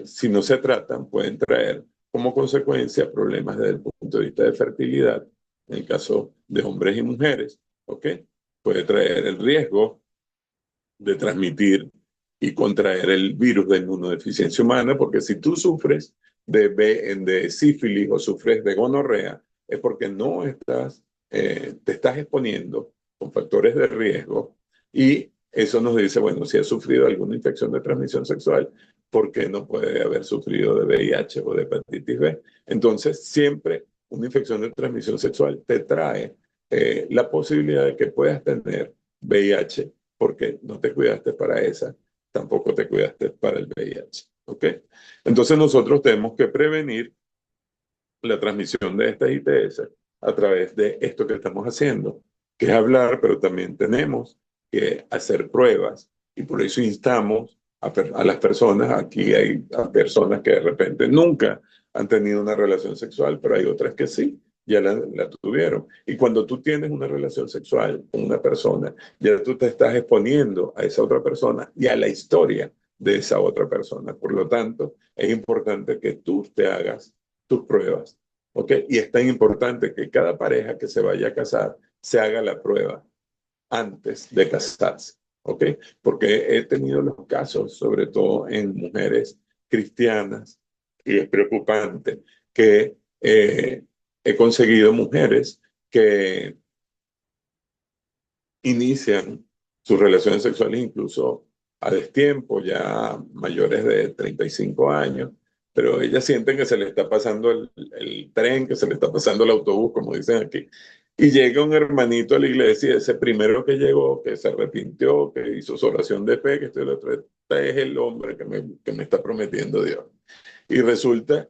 si no se tratan, pueden traer como consecuencia problemas desde el punto de vista de fertilidad, en el caso de hombres y mujeres, ¿ok? Puede traer el riesgo de transmitir y contraer el virus de inmunodeficiencia humana, porque si tú sufres de sífilis o sufres de gonorrea, es porque no te estás exponiendo con factores de riesgo y eso nos dice, bueno, si has sufrido alguna infección de transmisión sexual, ¿por qué no puede haber sufrido de VIH o de hepatitis B? Entonces, siempre una infección de transmisión sexual te trae la posibilidad de que puedas tener VIH porque no te cuidaste para esa, tampoco te cuidaste para el VIH. ¿Ok? Entonces nosotros tenemos que prevenir la transmisión de estas ITS a través de esto que estamos haciendo, que es hablar, pero también tenemos que hacer pruebas y por eso instamos a las personas, aquí hay personas que de repente nunca han tenido una relación sexual, pero hay otras que sí, ya la tuvieron. Y cuando tú tienes una relación sexual con una persona, ya tú te estás exponiendo a esa otra persona y a la historia de esa otra persona. Por lo tanto, es importante que tú te hagas tus pruebas. ¿Ok? Y es tan importante que cada pareja que se vaya a casar se haga la prueba antes de casarse. ¿Ok? Porque he tenido los casos, sobre todo en mujeres cristianas, y es preocupante que he conseguido mujeres que inician sus relaciones sexuales incluso a destiempo, ya mayores de 35 años, pero ellas sienten que se le está pasando el tren, que se le está pasando el autobús, como dicen aquí. Y llega un hermanito a la iglesia, ese primero que llegó, que se arrepintió, que hizo su oración de fe, que este es el hombre que me está prometiendo Dios. Y resulta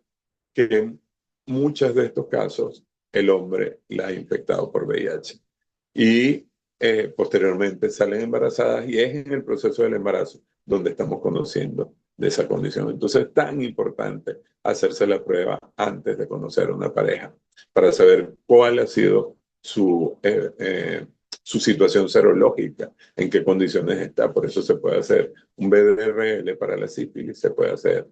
que en muchos de estos casos el hombre la ha infectado por VIH. Y posteriormente salen embarazadas y es en el proceso del embarazo donde estamos conociendo de esa condición. Entonces es tan importante hacerse la prueba antes de conocer a una pareja para saber cuál ha sido su situación serológica, en qué condiciones está. Por eso se puede hacer un VDRL para la sífilis, se puede hacer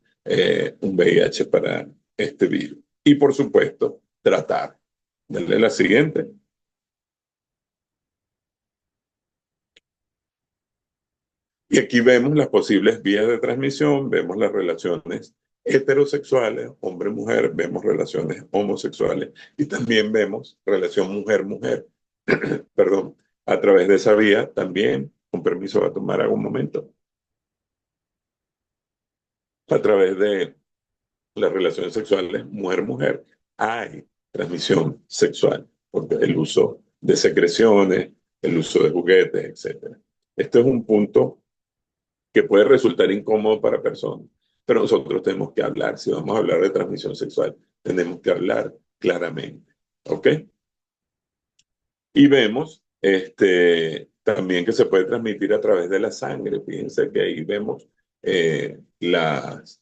un VIH para este virus. Y por supuesto, tratar. Dale la siguiente. Y aquí vemos las posibles vías de transmisión, vemos las relaciones heterosexuales, hombre-mujer, vemos relaciones homosexuales y también vemos relación mujer-mujer. Perdón, a través de esa vía también, con permiso va a tomar algún momento, a través de las relaciones sexuales mujer-mujer hay transmisión sexual, porque el uso de secreciones, el uso de juguetes, etcétera. Este es un punto que puede resultar incómodo para personas, pero nosotros tenemos que hablar. Si vamos a hablar de transmisión sexual, tenemos que hablar claramente. ¿Ok? Y vemos también que se puede transmitir a través de la sangre. Fíjense que ahí vemos las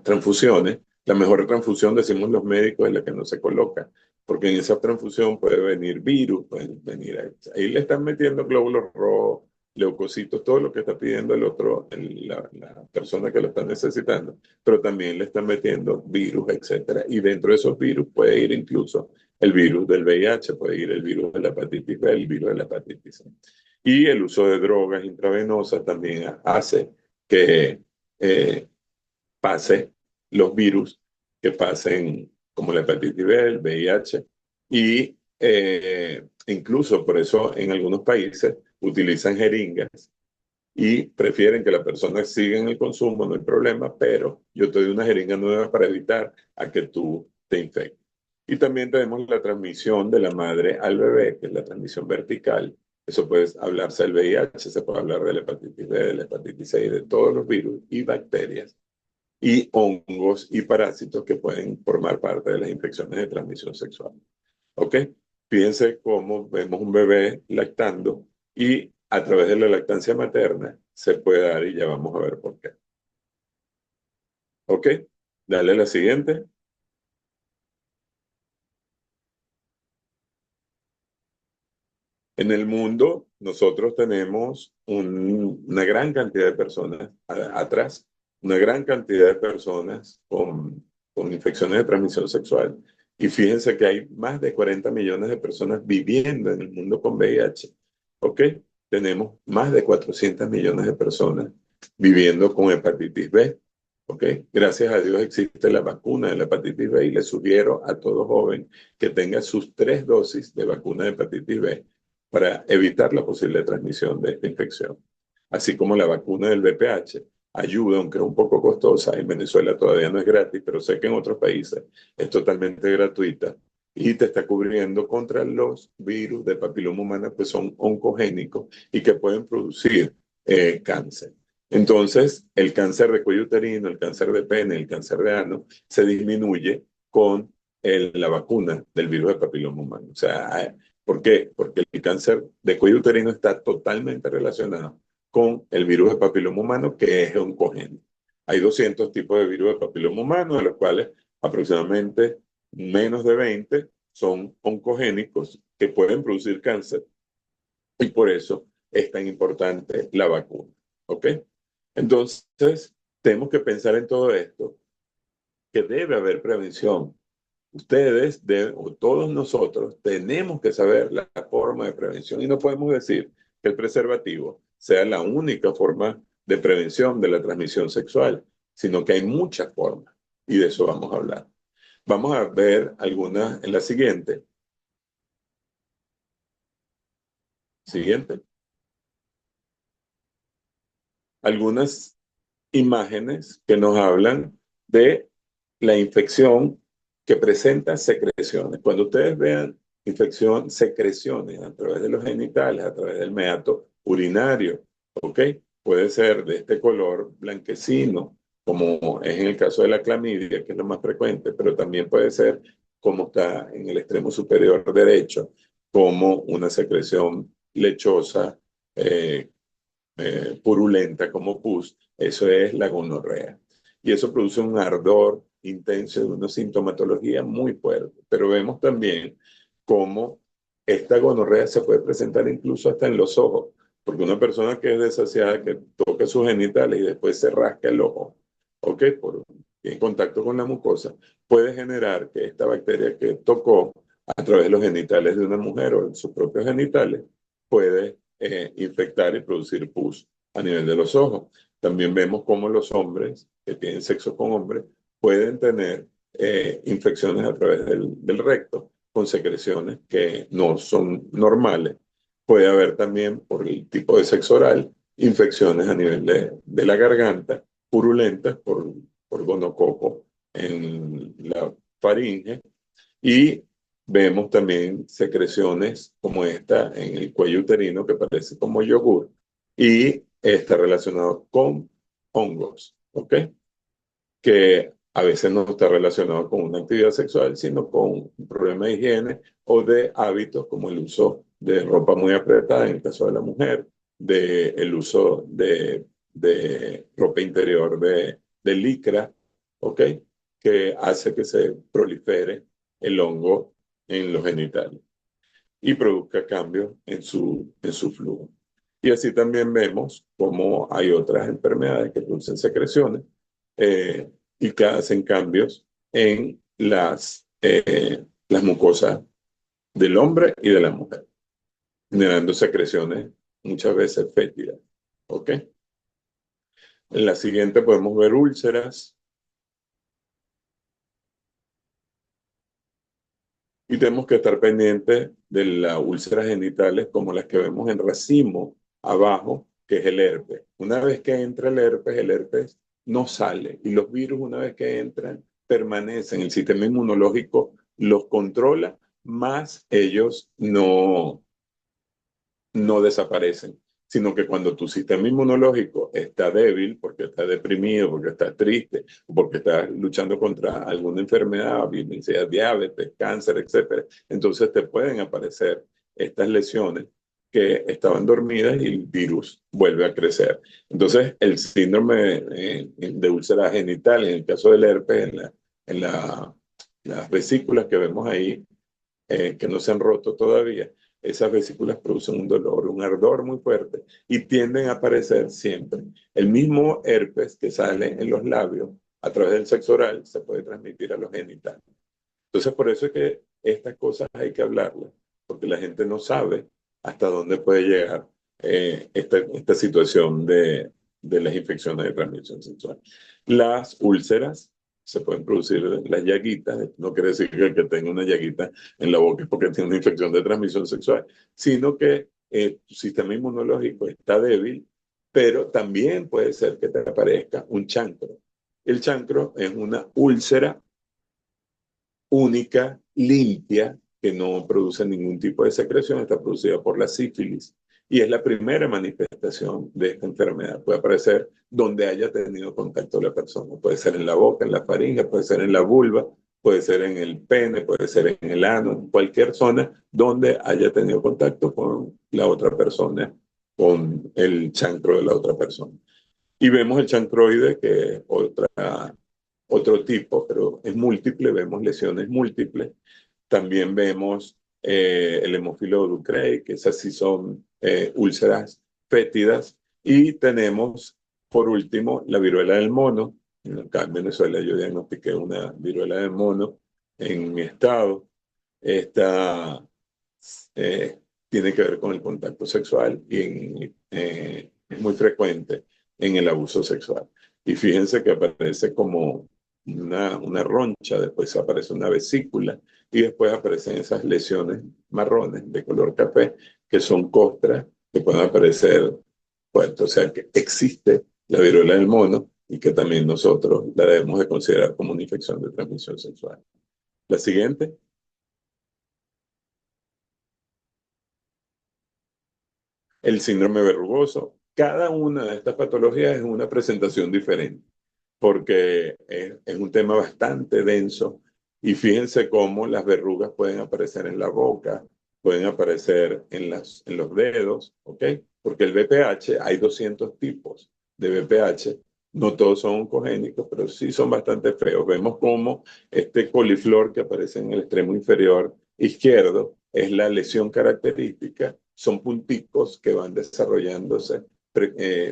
transfusiones. La mejor transfusión, decimos los médicos, es la que no se coloca, porque en esa transfusión puede venir virus, pueden venir ahí le están metiendo glóbulos rojos, leucocitos, todo lo que está pidiendo el otro, la persona que lo está necesitando, pero también le están metiendo virus, etcétera. Y dentro de esos virus puede ir incluso el virus del VIH, puede ir el virus de la hepatitis B, el virus de la hepatitis C. Y el uso de drogas intravenosas también hace que pase los virus que pasen como la hepatitis B, el VIH, y incluso por eso en algunos países utilizan jeringas y prefieren que la persona siga en el consumo, no hay problema, pero yo te doy una jeringa nueva para evitar a que tú te infectes. Y también tenemos la transmisión de la madre al bebé, que es la transmisión vertical. Eso puede hablarse del VIH, se puede hablar de la hepatitis B, de la hepatitis C, de todos los virus y bacterias y hongos y parásitos que pueden formar parte de las infecciones de transmisión sexual. ¿Ok? Fíjense cómo vemos un bebé lactando y a través de la lactancia materna se puede dar y ya vamos a ver por qué. ¿Ok? Dale a la siguiente. En el mundo, nosotros tenemos una gran cantidad de personas atrás, una gran cantidad de personas con infecciones de transmisión sexual. Y fíjense que hay más de 40 millones de personas viviendo en el mundo con VIH. ¿Ok? Tenemos más de 400 millones de personas viviendo con hepatitis B. ¿Ok? Gracias a Dios existe la vacuna de la hepatitis B y le sugiero a todo joven que tenga sus 3 dosis de vacuna de hepatitis B para evitar la posible transmisión de esta infección. Así como la vacuna del VPH ayuda, aunque es un poco costosa, en Venezuela todavía no es gratis, pero sé que en otros países es totalmente gratuita y te está cubriendo contra los virus de papiloma humano que son oncogénicos y que pueden producir cáncer. Entonces, el cáncer de cuello uterino, el cáncer de pene, el cáncer de ano, se disminuye con la vacuna del virus de papiloma humano. O sea, ¿por qué? Porque el cáncer de cuello uterino está totalmente relacionado con el virus de papiloma humano, que es oncogénico. Hay 200 tipos de virus de papiloma humano, de los cuales aproximadamente menos de 20 son oncogénicos que pueden producir cáncer y por eso es tan importante la vacuna. ¿Ok? Entonces, tenemos que pensar en todo esto, que debe haber prevención. Ustedes o todos nosotros tenemos que saber la forma de prevención y no podemos decir que el preservativo sea la única forma de prevención de la transmisión sexual, sino que hay muchas formas y de eso vamos a hablar. Vamos a ver algunas en la siguiente. Siguiente. Algunas imágenes que nos hablan de la infección que presenta secreciones. Cuando ustedes vean infección, secreciones a través de los genitales, a través del meato urinario, ¿ok? Puede ser de este color blanquecino, como es en el caso de la clamidia, que es lo más frecuente, pero también puede ser como está en el extremo superior derecho, como una secreción lechosa, purulenta como pus, eso es la gonorrea. Y eso produce un ardor intenso y una sintomatología muy fuerte. Pero vemos también cómo esta gonorrea se puede presentar incluso hasta en los ojos, porque una persona que es desasiada, que toca sus genitales y después se rasca el ojo, ¿ok? En contacto con la mucosa, puede generar que esta bacteria que tocó a través de los genitales de una mujer o en sus propios genitales puede infectar y producir pus a nivel de los ojos. También vemos cómo los hombres que tienen sexo con hombres pueden tener infecciones a través del recto con secreciones que no son normales. Puede haber también, por el tipo de sexo oral, infecciones a nivel de la garganta, purulentas por gonococo en la faringe, y vemos también secreciones como esta en el cuello uterino que parece como yogur y está relacionado con hongos, ¿ok? Que a veces no está relacionado con una actividad sexual, sino con un problema de higiene o de hábitos como el uso de ropa muy apretada en el caso de la mujer, de el uso de ropa interior de licra, ¿ok? Que hace que se prolifere el hongo en los genitales y produzca cambios en su flujo. Y así también vemos cómo hay otras enfermedades que producen secreciones y que hacen cambios en las mucosas del hombre y de la mujer, generando secreciones muchas veces fétidas. ¿Ok? En la siguiente podemos ver úlceras. Y tenemos que estar pendientes de las úlceras genitales como las que vemos en racimo abajo, que es el herpes. Una vez que entra el herpes no sale. Y los virus, una vez que entran, permanecen. El sistema inmunológico los controla, más ellos no desaparecen, sino que cuando tu sistema inmunológico está débil, porque está deprimido, porque está triste, porque está luchando contra alguna enfermedad, bien sea diabetes, cáncer, etcétera, entonces te pueden aparecer estas lesiones que estaban dormidas y el virus vuelve a crecer. Entonces, el síndrome de úlcera genital, en el caso del herpes, las vesículas que vemos ahí, que no se han roto todavía, esas vesículas producen un dolor, un ardor muy fuerte y tienden a aparecer siempre. El mismo herpes que sale en los labios a través del sexo oral se puede transmitir a los genitales. Entonces, por eso es que estas cosas hay que hablarlas, porque la gente no sabe hasta dónde puede llegar esta situación de las infecciones de transmisión sexual. Las úlceras se pueden producir, las llaguitas, no quiere decir que el que tenga una llaguita en la boca es porque tiene una infección de transmisión sexual, sino que tu sistema inmunológico está débil, pero también puede ser que te aparezca un chancro. El chancro es una úlcera única, limpia, que no produce ningún tipo de secreción, está producida por la sífilis y es la primera manifestación de esta enfermedad. Puede aparecer donde haya tenido contacto la persona, puede ser en la boca, en la faringe, puede ser en la vulva, puede ser en el pene, puede ser en el ano, en cualquier zona donde haya tenido contacto con la otra persona, con el chancro de la otra persona. Y vemos el chancroide, que es otro tipo, pero es múltiple, vemos lesiones múltiples. También vemos el hemófilo Ducrey, que esas sí son úlceras fétidas. Y tenemos, por último, la viruela del mono. Acá en Venezuela yo diagnostiqué una viruela del mono en mi estado. Esta eh, tiene que ver con el contacto sexual y es muy frecuente en el abuso sexual. Y fíjense que aparece como una roncha, después aparece una vesícula y después aparecen esas lesiones marrones de color café que son costras que pueden aparecer fuertes. O sea que existe la viruela del mono y que también nosotros la debemos de considerar como una infección de transmisión sexual. La siguiente. El síndrome verrugoso. Cada una de estas patologías es una presentación diferente, porque es un tema bastante denso y fíjense cómo las verrugas pueden aparecer en la boca, pueden aparecer en los dedos, ¿ok? Porque el BPH, hay 200 tipos de BPH, no todos son oncogénicos, pero sí son bastante feos. Vemos cómo este coliflor que aparece en el extremo inferior izquierdo es la lesión característica, son punticos que van desarrollándose,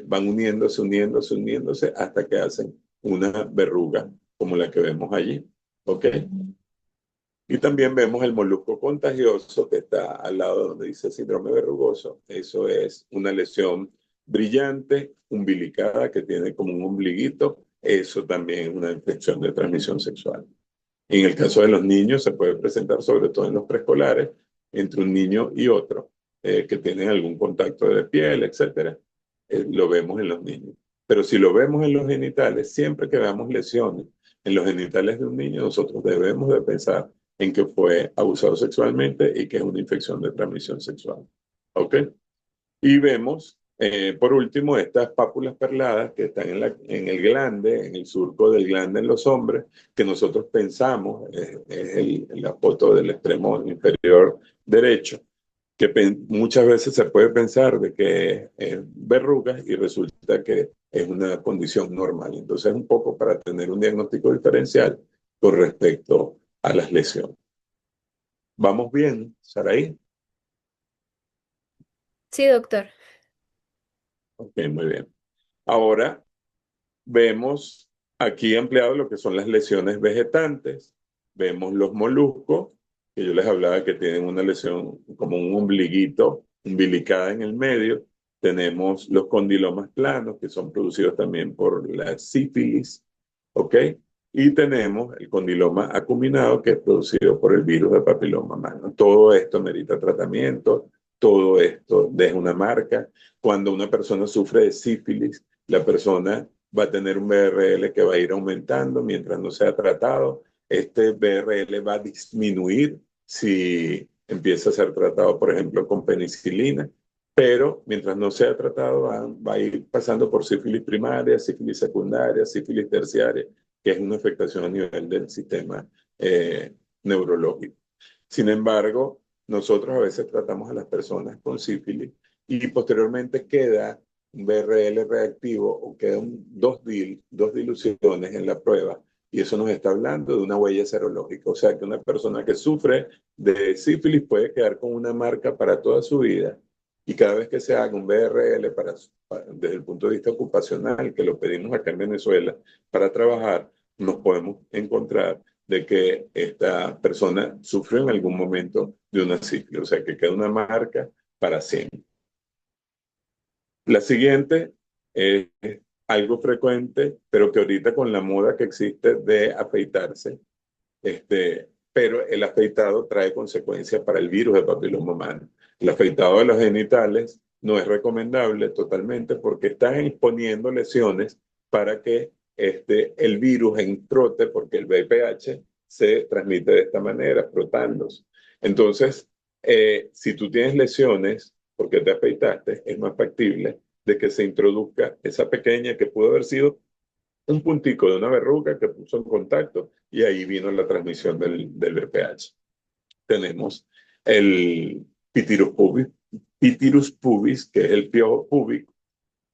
van uniéndose, uniéndose, uniéndose hasta que hacen una verruga como la que vemos allí. ¿Ok? Y también vemos el molusco contagioso que está al lado donde dice síndrome verrugoso. Eso es una lesión brillante, umbilicada, que tiene como un ombliguito eso también es una infección de transmisión sexual. En el caso de los niños se puede presentar, sobre todo en los preescolares, entre un niño y otro, que tienen algún contacto de piel, etcétera. Lo vemos en los niños. Pero si lo vemos en los genitales, siempre que veamos lesiones en los genitales de un niño, nosotros debemos de pensar en que fue abusado sexualmente y que es una infección de transmisión sexual. ¿Ok? Y vemos, por último, estas pápulas perladas que están en el glande, en el surco del glande en los hombres, que nosotros pensamos, es la foto del extremo inferior derecho, que muchas veces se puede pensar de que es verrugas y resulta que es una condición normal. Entonces, un poco para tener un diagnóstico diferencial con respecto a las lesiones. ¿Vamos bien, Saraí? Sí, doctor. Ok, muy bien. Ahora vemos aquí ampliado lo que son las lesiones vegetantes. Vemos los moluscos, que yo les hablaba que tienen una lesión como un ombliguito, umbilicada en el medio. Tenemos los condilomas planos, que son producidos también por la sífilis, ¿ok? Y tenemos el condiloma acuminado, que es producido por el virus de papiloma humano. Todo esto merita tratamiento, todo esto deja una marca. Cuando una persona sufre de sífilis, la persona va a tener un BRL que va a ir aumentando mientras no sea tratado. Este BRL va a disminuir si empieza a ser tratado, por ejemplo, con penicilina, pero mientras no sea tratado va a ir pasando por sífilis primaria, sífilis secundaria, sífilis terciaria, que es una afectación a nivel del sistema neurológico. Sin embargo, nosotros a veces tratamos a las personas con sífilis y posteriormente queda un BRL reactivo o quedan dos diluciones en la prueba. Y eso nos está hablando de una huella serológica. O sea que una persona que sufre de sífilis puede quedar con una marca para toda su vida. Y cada vez que se haga un BRL desde el punto de vista ocupacional, que lo pedimos acá en Venezuela para trabajar, nos podemos encontrar de que esta persona sufrió en algún momento de una sífilis. O sea que queda una marca para siempre. La siguiente es algo frecuente, pero que ahorita con la moda que existe de afeitarse, pero el afeitado trae consecuencias para el virus de papiloma humano. El afeitado de los genitales no es recomendable totalmente porque están exponiendo lesiones para que el virus entrote, porque el VPH se transmite de esta manera, frotándose. Entonces, si tú tienes lesiones porque te afeitaste, es más factible de que se introduzca esa pequeña que pudo haber sido un puntico de una verruga que puso en contacto y ahí vino la transmisión del VPH. Tenemos el Pitirus pubis, que es el piojo púbico,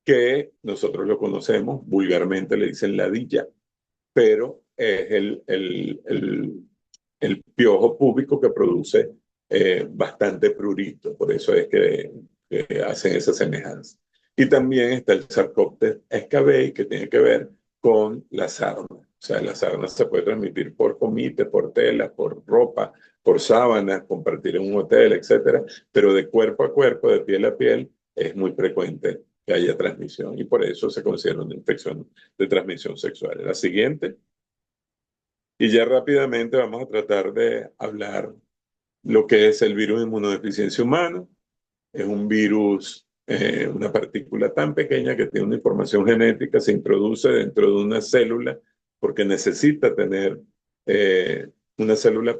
que nosotros lo conocemos, vulgarmente le dicen ladilla, pero es el piojo púbico que produce bastante prurito, por eso es que hacen esa semejanza. Y también está el Sarcoptes escabei, que tiene que ver con la sarna. O sea, la sarna se puede transmitir por comite, por tela, por ropa, por sábanas, compartir en un hotel, etcétera, pero de cuerpo a cuerpo, de piel a piel, es muy frecuente que haya transmisión y por eso se considera una infección de transmisión sexual. La siguiente, y ya rápidamente vamos a tratar de hablar lo que es el virus de inmunodeficiencia humano. Es un virus, una partícula tan pequeña que tiene una información genética, se introduce dentro de una célula porque necesita tener una célula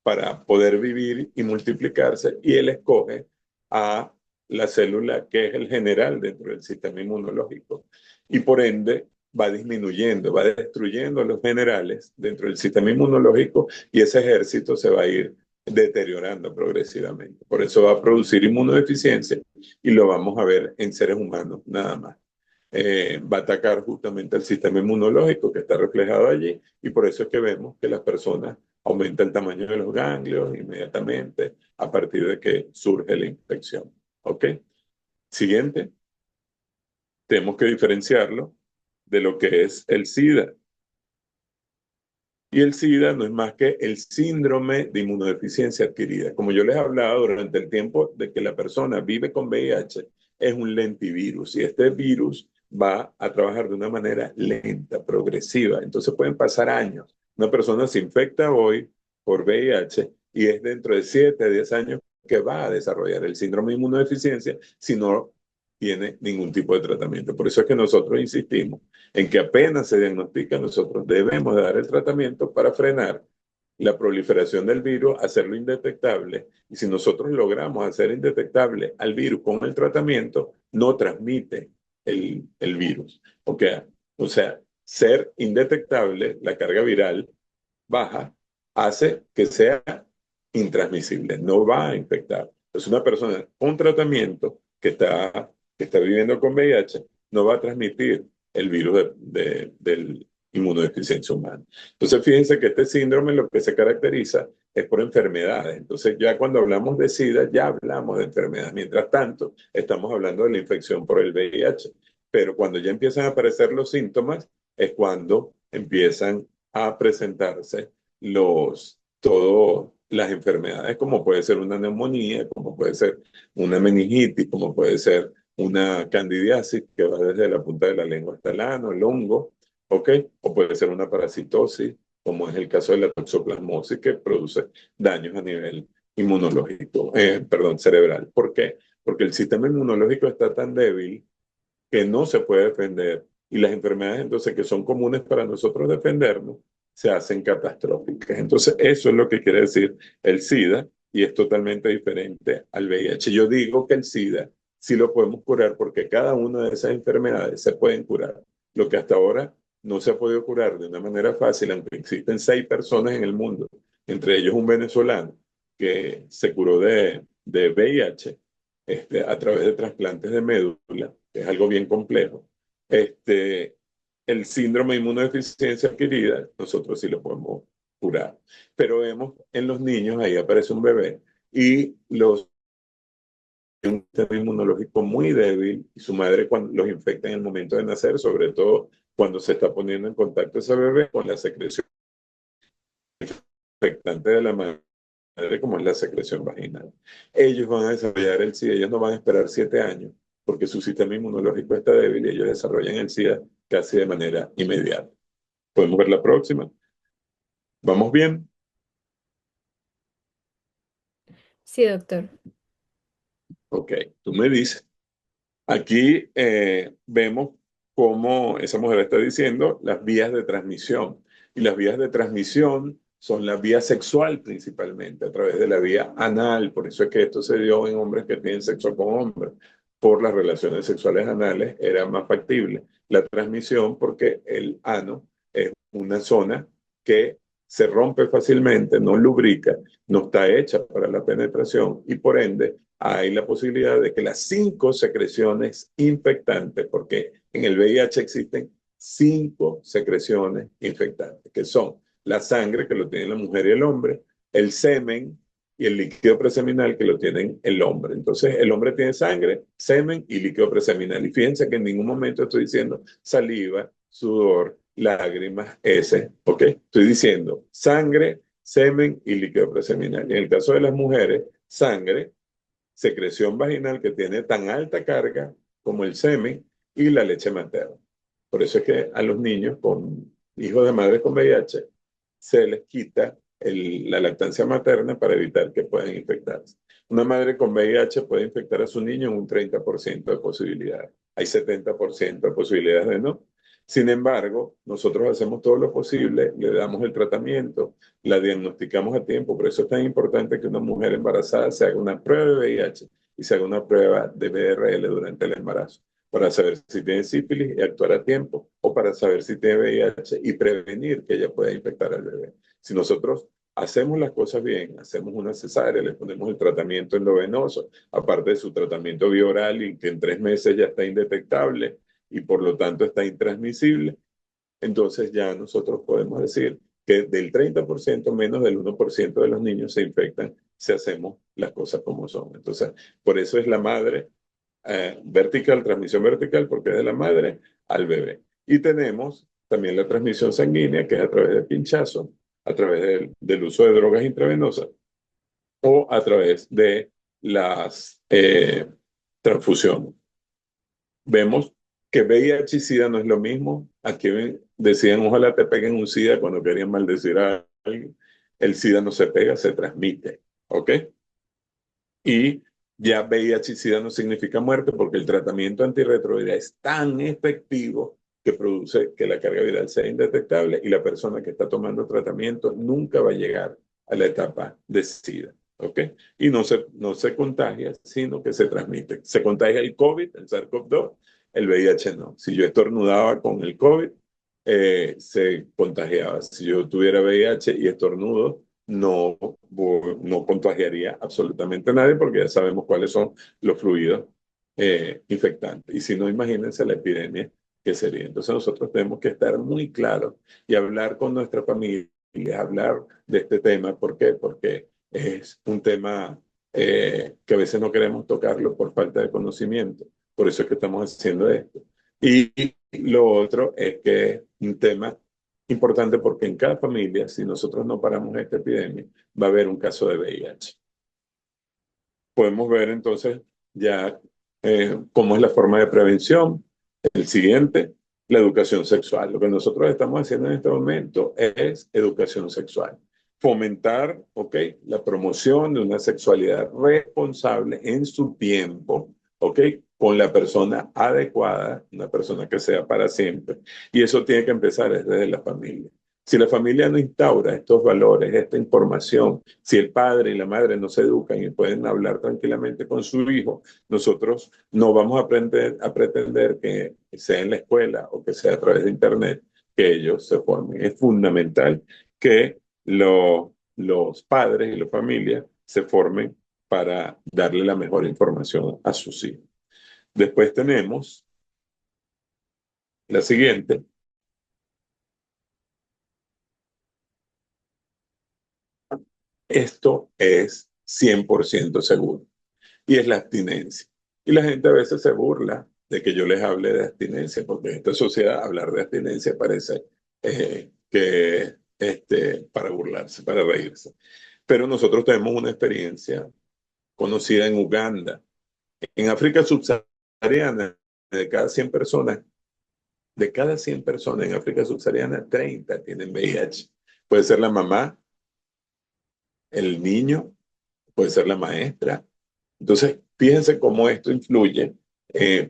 para poder vivir y multiplicarse, y él escoge a la célula que es el general dentro del sistema inmunológico. Y por ende va disminuyendo, va destruyendo los generales dentro del sistema inmunológico y ese ejército se va a ir deteriorando progresivamente. Por eso va a producir inmunodeficiencia y lo vamos a ver en seres humanos nada más. Va a atacar justamente el sistema inmunológico que está reflejado allí y por eso es que vemos que las personas aumenta el tamaño de los ganglios inmediatamente a partir de que surge la infección. ¿Ok? Siguiente, tenemos que diferenciarlo de lo que es el SIDA. Y el SIDA no es más que el síndrome de inmunodeficiencia adquirida. Como yo les he hablado durante el tiempo de que la persona vive con VIH, es un lentivirus. Y este virus va a trabajar de una manera lenta, progresiva. Entonces pueden pasar años. Una persona se infecta hoy por VIH y es dentro de 7 a 10 años que va a desarrollar el síndrome de inmunodeficiencia si no tiene ningún tipo de tratamiento. Por eso es que nosotros insistimos en que apenas se diagnostica, nosotros debemos de dar el tratamiento para frenar la proliferación del virus, hacerlo indetectable. Y si nosotros logramos hacer indetectable al virus con el tratamiento, no transmite el virus. O sea, ser indetectable, la carga viral baja, hace que sea intransmisible, no va a infectar. Entonces, una persona con tratamiento que está viviendo con VIH no va a transmitir el virus del inmunodeficiencia humana. Entonces, fíjense que este síndrome lo que se caracteriza es por enfermedades. Entonces, ya cuando hablamos de SIDA, ya hablamos de enfermedades. Mientras tanto, estamos hablando de la infección por el VIH. Pero cuando ya empiezan a aparecer los síntomas, es cuando empiezan a presentarse todas las enfermedades, como puede ser una neumonía, como puede ser una meningitis, como puede ser una candidiasis que va desde la punta de la lengua hasta el ano, el hongo, ¿ok? O puede ser una parasitosis, como es el caso de la toxoplasmosis, que produce daños a nivel inmunológico, perdón, cerebral. ¿Por qué? Porque el sistema inmunológico está tan débil que no se puede defender y las enfermedades entonces que son comunes para nosotros defendernos se hacen catastróficas. Entonces eso es lo que quiere decir el SIDA y es totalmente diferente al VIH. Yo digo que el SIDA sí lo podemos curar porque cada una de esas enfermedades se pueden curar. Lo que hasta ahora no se ha podido curar de una manera fácil, aunque existen 6 personas en el mundo, entre ellos un venezolano que se curó de VIH a través de trasplantes de médula, que es algo bien complejo. El síndrome de inmunodeficiencia adquirida, nosotros sí lo podemos curar. Pero vemos en los niños, ahí aparece un bebé, y un sistema inmunológico muy débil, y su madre cuando los infecta en el momento de nacer, sobre todo cuando se está poniendo en contacto ese bebé con la secreción infectante de la madre, como es la secreción vaginal. Ellos van a desarrollar el SIDA, ellos no van a esperar 7 años, porque su sistema inmunológico está débil y ellos desarrollan el SIDA casi de manera inmediata. Podemos ver la próxima. ¿Vamos bien? Sí, doctor. Ok, tú me dices. Aquí vemos cómo esa mujer está diciendo las vías de transmisión. Y las vías de transmisión son la vía sexual principalmente, a través de la vía anal. Por eso es que esto se dio en hombres que tienen sexo con hombres. Por las relaciones sexuales anales era más factible la transmisión porque el ano es una zona que se rompe fácilmente, no lubrica, no está hecha para la penetración y por ende hay la posibilidad de que las 5 secreciones infectantes, porque en el VIH existen 5 secreciones infectantes, que son la sangre, que lo tienen la mujer y el hombre, el semen y el líquido preseminal, que lo tienen el hombre. Entonces, el hombre tiene sangre, semen y líquido preseminal. Y fíjense que en ningún momento estoy diciendo saliva, sudor, lágrimas, heces, ¿ok? Estoy diciendo sangre, semen y líquido preseminal. Y en el caso de las mujeres, sangre, secreción vaginal que tiene tan alta carga como el semen y la leche materna. Por eso es que a los niños con hijos de madres con VIH se les quita la lactancia materna para evitar que puedan infectarse. Una madre con VIH puede infectar a su niño en un 30% de posibilidades. Hay 70% de posibilidades de no. Sin embargo, nosotros hacemos todo lo posible, le damos el tratamiento, la diagnosticamos a tiempo. Por eso es tan importante que una mujer embarazada se haga una prueba de VIH y se haga una prueba de BRL durante el embarazo para saber si tiene sífilis y actuar a tiempo, o para saber si tiene VIH y prevenir que ella pueda infectar al bebé. Si nosotros hacemos las cosas bien, hacemos una cesárea, le ponemos el tratamiento endovenoso, aparte de su tratamiento bioral y que en 3 meses ya está indetectable y por lo tanto está intransmisible, entonces ya nosotros podemos decir que del 30% menos del 1% de los niños se infectan si hacemos las cosas como son. Entonces, por eso es la madre vertical, transmisión vertical, porque es de la madre al bebé. Y tenemos también la transmisión sanguínea, que es a través de pinchazo, a través del uso de drogas intravenosas o a través de las transfusiones. Vemos Que VIH y SIDA no es lo mismo. Aquí decían, ojalá te peguen un SIDA cuando querían maldecir a alguien. El SIDA no se pega, se transmite. ¿Ok? Y ya VIH y SIDA no significa muerte porque el tratamiento antirretroviral es tan efectivo que produce que la carga viral sea indetectable y la persona que está tomando tratamiento nunca va a llegar a la etapa de SIDA. ¿Ok? Y no se contagia, sino que se transmite. Se contagia el COVID, el SARS-CoV-2, el VIH no. Si yo estornudaba con el COVID, se contagiaba. Si yo tuviera VIH y estornudo, no, no contagiaría absolutamente a nadie porque ya sabemos cuáles son los fluidos infectantes. Y si no, imagínense la epidemia que sería. Entonces nosotros tenemos que estar muy claros y hablar con nuestra familia, hablar de este tema. ¿Por qué? Porque es un tema que a veces no queremos tocarlo por falta de conocimiento. Por eso es que estamos haciendo esto. Y lo otro es que es un tema importante porque en cada familia, si nosotros no paramos esta epidemia, va a haber un caso de VIH. Podemos ver entonces ya cómo es la forma de prevención. El siguiente, la educación sexual. Lo que nosotros estamos haciendo en este momento es educación sexual. Fomentar, ¿ok? La promoción de una sexualidad responsable en su tiempo, ¿ok? Con la persona adecuada, una persona que sea para siempre. Y eso tiene que empezar desde la familia. Si la familia no instaura estos valores, esta información, si el padre y la madre no se educan y pueden hablar tranquilamente con su hijo, nosotros no vamos a pretender que sea en la escuela o que sea a través de Internet que ellos se formen. Es fundamental que los padres y la familia se formen para darle la mejor información a sus hijos. Después tenemos la siguiente. Esto es 100% seguro y es la abstinencia. Y la gente a veces se burla de que yo les hable de abstinencia, porque en esta sociedad hablar de abstinencia parece que para burlarse, para reírse. Pero nosotros tenemos una experiencia conocida en Uganda. En África subsahariana, de cada 100 personas, de cada 100 personas en África subsahariana, 30 tienen VIH. Puede ser la mamá, el niño, puede ser la maestra. Entonces, fíjense cómo esto influye,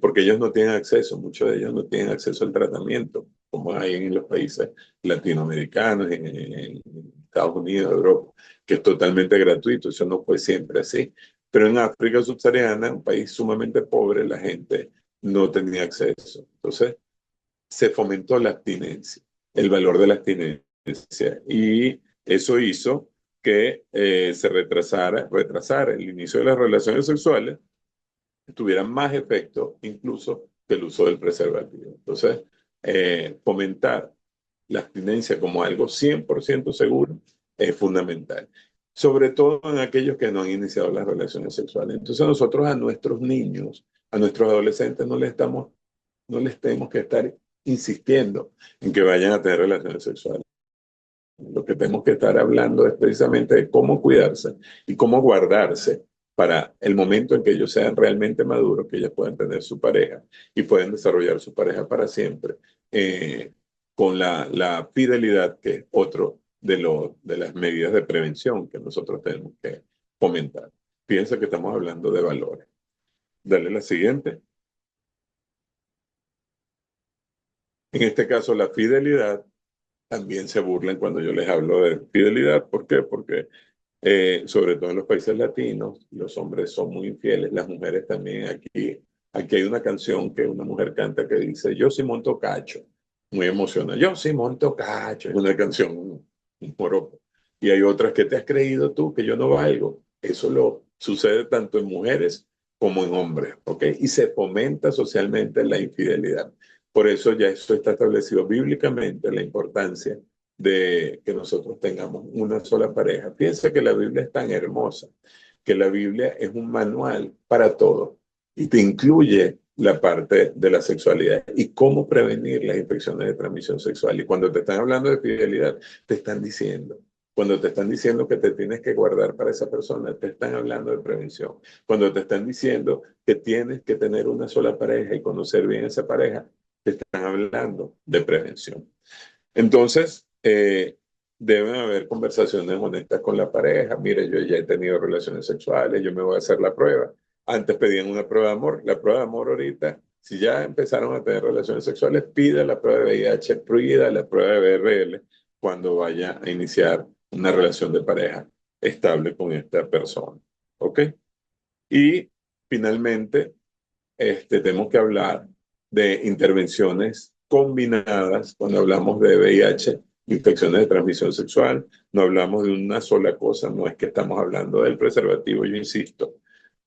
porque ellos no tienen acceso, muchos de ellos no tienen acceso al tratamiento, como hay en los países latinoamericanos, en Estados Unidos, Europa, que es totalmente gratuito. Eso no fue siempre así. Pero en África subsahariana, un país sumamente pobre, la gente no tenía acceso. Entonces, se fomentó la abstinencia, el valor de la abstinencia. Y eso hizo que se retrasara el inicio de las relaciones sexuales, tuviera más efecto incluso que el uso del preservativo. Entonces, fomentar la abstinencia como algo 100% seguro es fundamental, sobre todo en aquellos que no han iniciado las relaciones sexuales. Entonces nosotros a nuestros niños, a nuestros adolescentes no les tenemos que estar insistiendo en que vayan a tener relaciones sexuales. Lo que tenemos que estar hablando es precisamente de cómo cuidarse y cómo guardarse para el momento en que ellos sean realmente maduros, que ellos puedan tener su pareja y pueden desarrollar su pareja para siempre, con la fidelidad, que es otro de las medidas de prevención que nosotros tenemos que fomentar. Piensa que estamos hablando de valores. Dale la siguiente. En este caso, la fidelidad. También se burlan cuando yo les hablo de fidelidad. ¿Por qué? Porque sobre todo en los países latinos, los hombres son muy infieles, las mujeres también. Aquí hay una canción que una mujer canta que dice, yo sí monto cacho, muy emocional. Yo sí monto cacho, es una canción, un poropo. Y hay otras que te has creído tú que yo no valgo. Eso lo sucede tanto en mujeres como en hombres, ¿ok? Y se fomenta socialmente la infidelidad. Por eso ya eso está establecido bíblicamente, la importancia de que nosotros tengamos una sola pareja. Piensa que la Biblia es tan hermosa, que la Biblia es un manual para todo y te incluye la parte de la sexualidad y cómo prevenir las infecciones de transmisión sexual. Y cuando te están hablando de fidelidad, te están diciendo, cuando te están diciendo que te tienes que guardar para esa persona, te están hablando de prevención. Cuando te están diciendo que tienes que tener una sola pareja y conocer bien esa pareja, que están hablando de prevención. Entonces, deben haber conversaciones honestas con la pareja. Mire, yo ya he tenido relaciones sexuales, yo me voy a hacer la prueba. Antes pedían una prueba de amor. La prueba de amor ahorita, si ya empezaron a tener relaciones sexuales, pida la prueba de VIH, pida la prueba de BRL cuando vaya a iniciar una relación de pareja estable con esta persona. ¿Ok? Y finalmente, tenemos que hablar de intervenciones combinadas cuando hablamos de VIH, infecciones de transmisión sexual. No hablamos de una sola cosa, no es que estamos hablando del preservativo, yo insisto,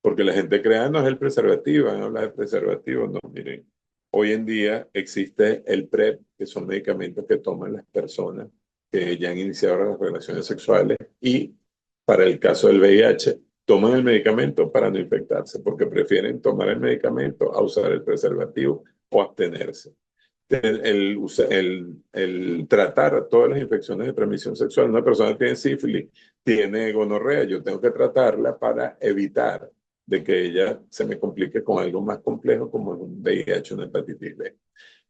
porque la gente cree, no es el preservativo, van a hablar del preservativo. No, miren, hoy en día existe el PrEP, que son medicamentos que toman las personas que ya han iniciado las relaciones sexuales y para el caso del VIH toman el medicamento para no infectarse, porque prefieren tomar el medicamento a usar el preservativo o abstenerse. El tratar todas las infecciones de transmisión sexual, una persona tiene sífilis, tiene gonorrea, yo tengo que tratarla para evitar de que ella se me complique con algo más complejo como un VIH, una hepatitis B.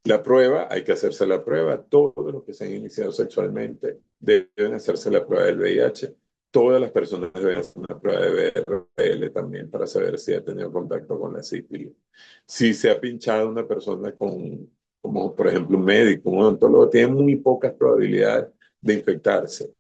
La prueba, hay que hacerse la prueba. Todos los que se han iniciado sexualmente deben hacerse la prueba del VIH. Todas las personas deben hacer una prueba de BRL también para saber si ha tenido contacto con la sífilis. Si se ha pinchado una persona con, como por ejemplo un médico, un odontólogo, tiene muy pocas probabilidades de infectarse.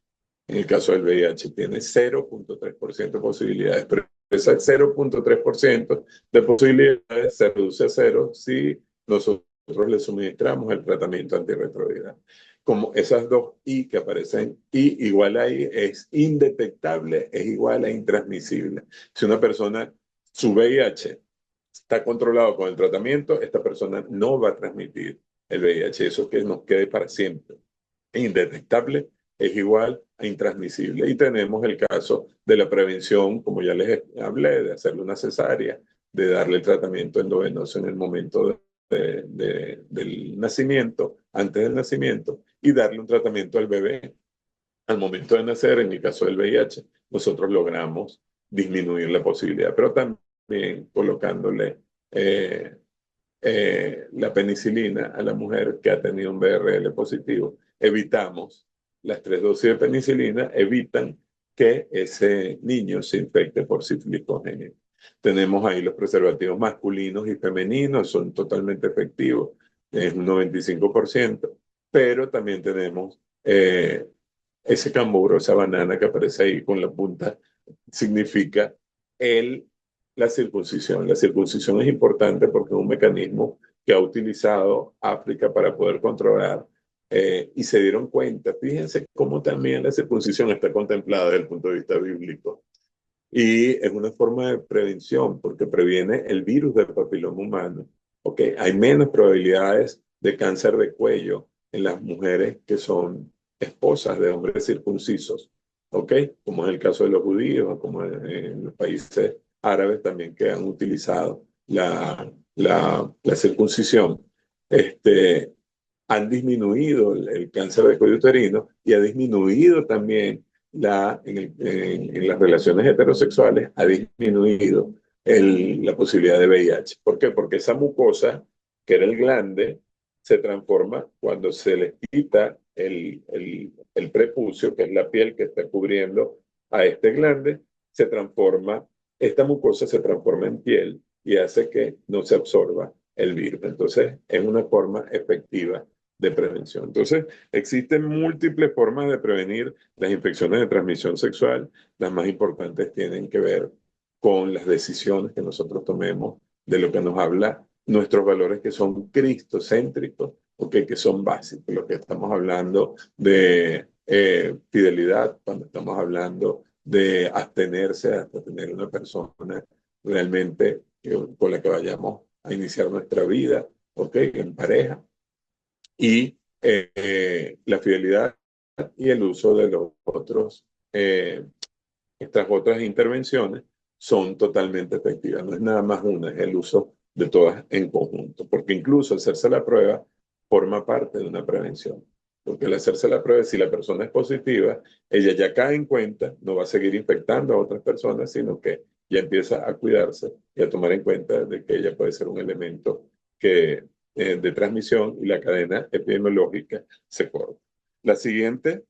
En el caso del VIH tiene 0.3% de posibilidades, pero ese 0.3% de posibilidades se reduce a cero si nosotros le suministramos el tratamiento antirretroviral. Como esas dos I que aparecen, I igual a I es indetectable, es igual a intransmisible. Si una persona, su VIH está controlado con el tratamiento, esta persona no va a transmitir el VIH. Eso que nos quede para siempre. Indetectable es igual a intransmisible. Y tenemos el caso de la prevención, como ya les hablé, de hacerle una cesárea, de darle el tratamiento endovenoso en el momento del nacimiento, antes del nacimiento, y darle un tratamiento al bebé al momento de nacer. En el caso del VIH, nosotros logramos disminuir la posibilidad, pero también colocándole la penicilina a la mujer que ha tenido un BRL positivo. Evitamos, las 3 dosis de penicilina evitan que ese niño se infecte por sífilis congénita. Tenemos ahí los preservativos masculinos y femeninos, son totalmente efectivos, es un 95%, pero también tenemos ese camburo, esa banana que aparece ahí con la punta, significa el la circuncisión. La circuncisión es importante porque es un mecanismo que ha utilizado África para poder controlar y se dieron cuenta. Fíjense cómo también la circuncisión está contemplada desde el punto de vista bíblico. Y es una forma de prevención porque previene el virus del papiloma humano. ¿Okay? Hay menos probabilidades de cáncer de cuello en las mujeres que son esposas de hombres circuncisos. ¿Ok? Como es el caso de los judíos, como en los países árabes también que han utilizado la circuncisión. Han disminuido el cáncer de cuello uterino y ha disminuido también en las relaciones heterosexuales, ha disminuido la posibilidad de VIH. ¿Por qué? Porque esa mucosa, que era el glande, se transforma cuando se les quita el prepucio, que es la piel que está cubriendo a este glande, se transforma, esta mucosa se transforma en piel y hace que no se absorba el virus. Entonces, es una forma efectiva de prevención. Entonces, existen múltiples formas de prevenir las infecciones de transmisión sexual. Las más importantes tienen que ver con las decisiones que nosotros tomemos, de lo que nos habla nuestros valores que son cristocéntricos, okay, que son básicos. Lo que estamos hablando de fidelidad, cuando estamos hablando de abstenerse hasta tener una persona realmente con la que vayamos a iniciar nuestra vida, okay, en pareja, y la fidelidad y el uso de los otros, estas otras intervenciones son totalmente efectivas. No es nada más una, es el uso de todas en conjunto, porque incluso hacerse la prueba forma parte de una prevención. Porque al hacerse la prueba, si la persona es positiva, ella ya cae en cuenta, no va a seguir infectando a otras personas, sino que ya empieza a cuidarse y a tomar en cuenta de que ella puede ser un elemento que de transmisión y la cadena epidemiológica se corta. La siguiente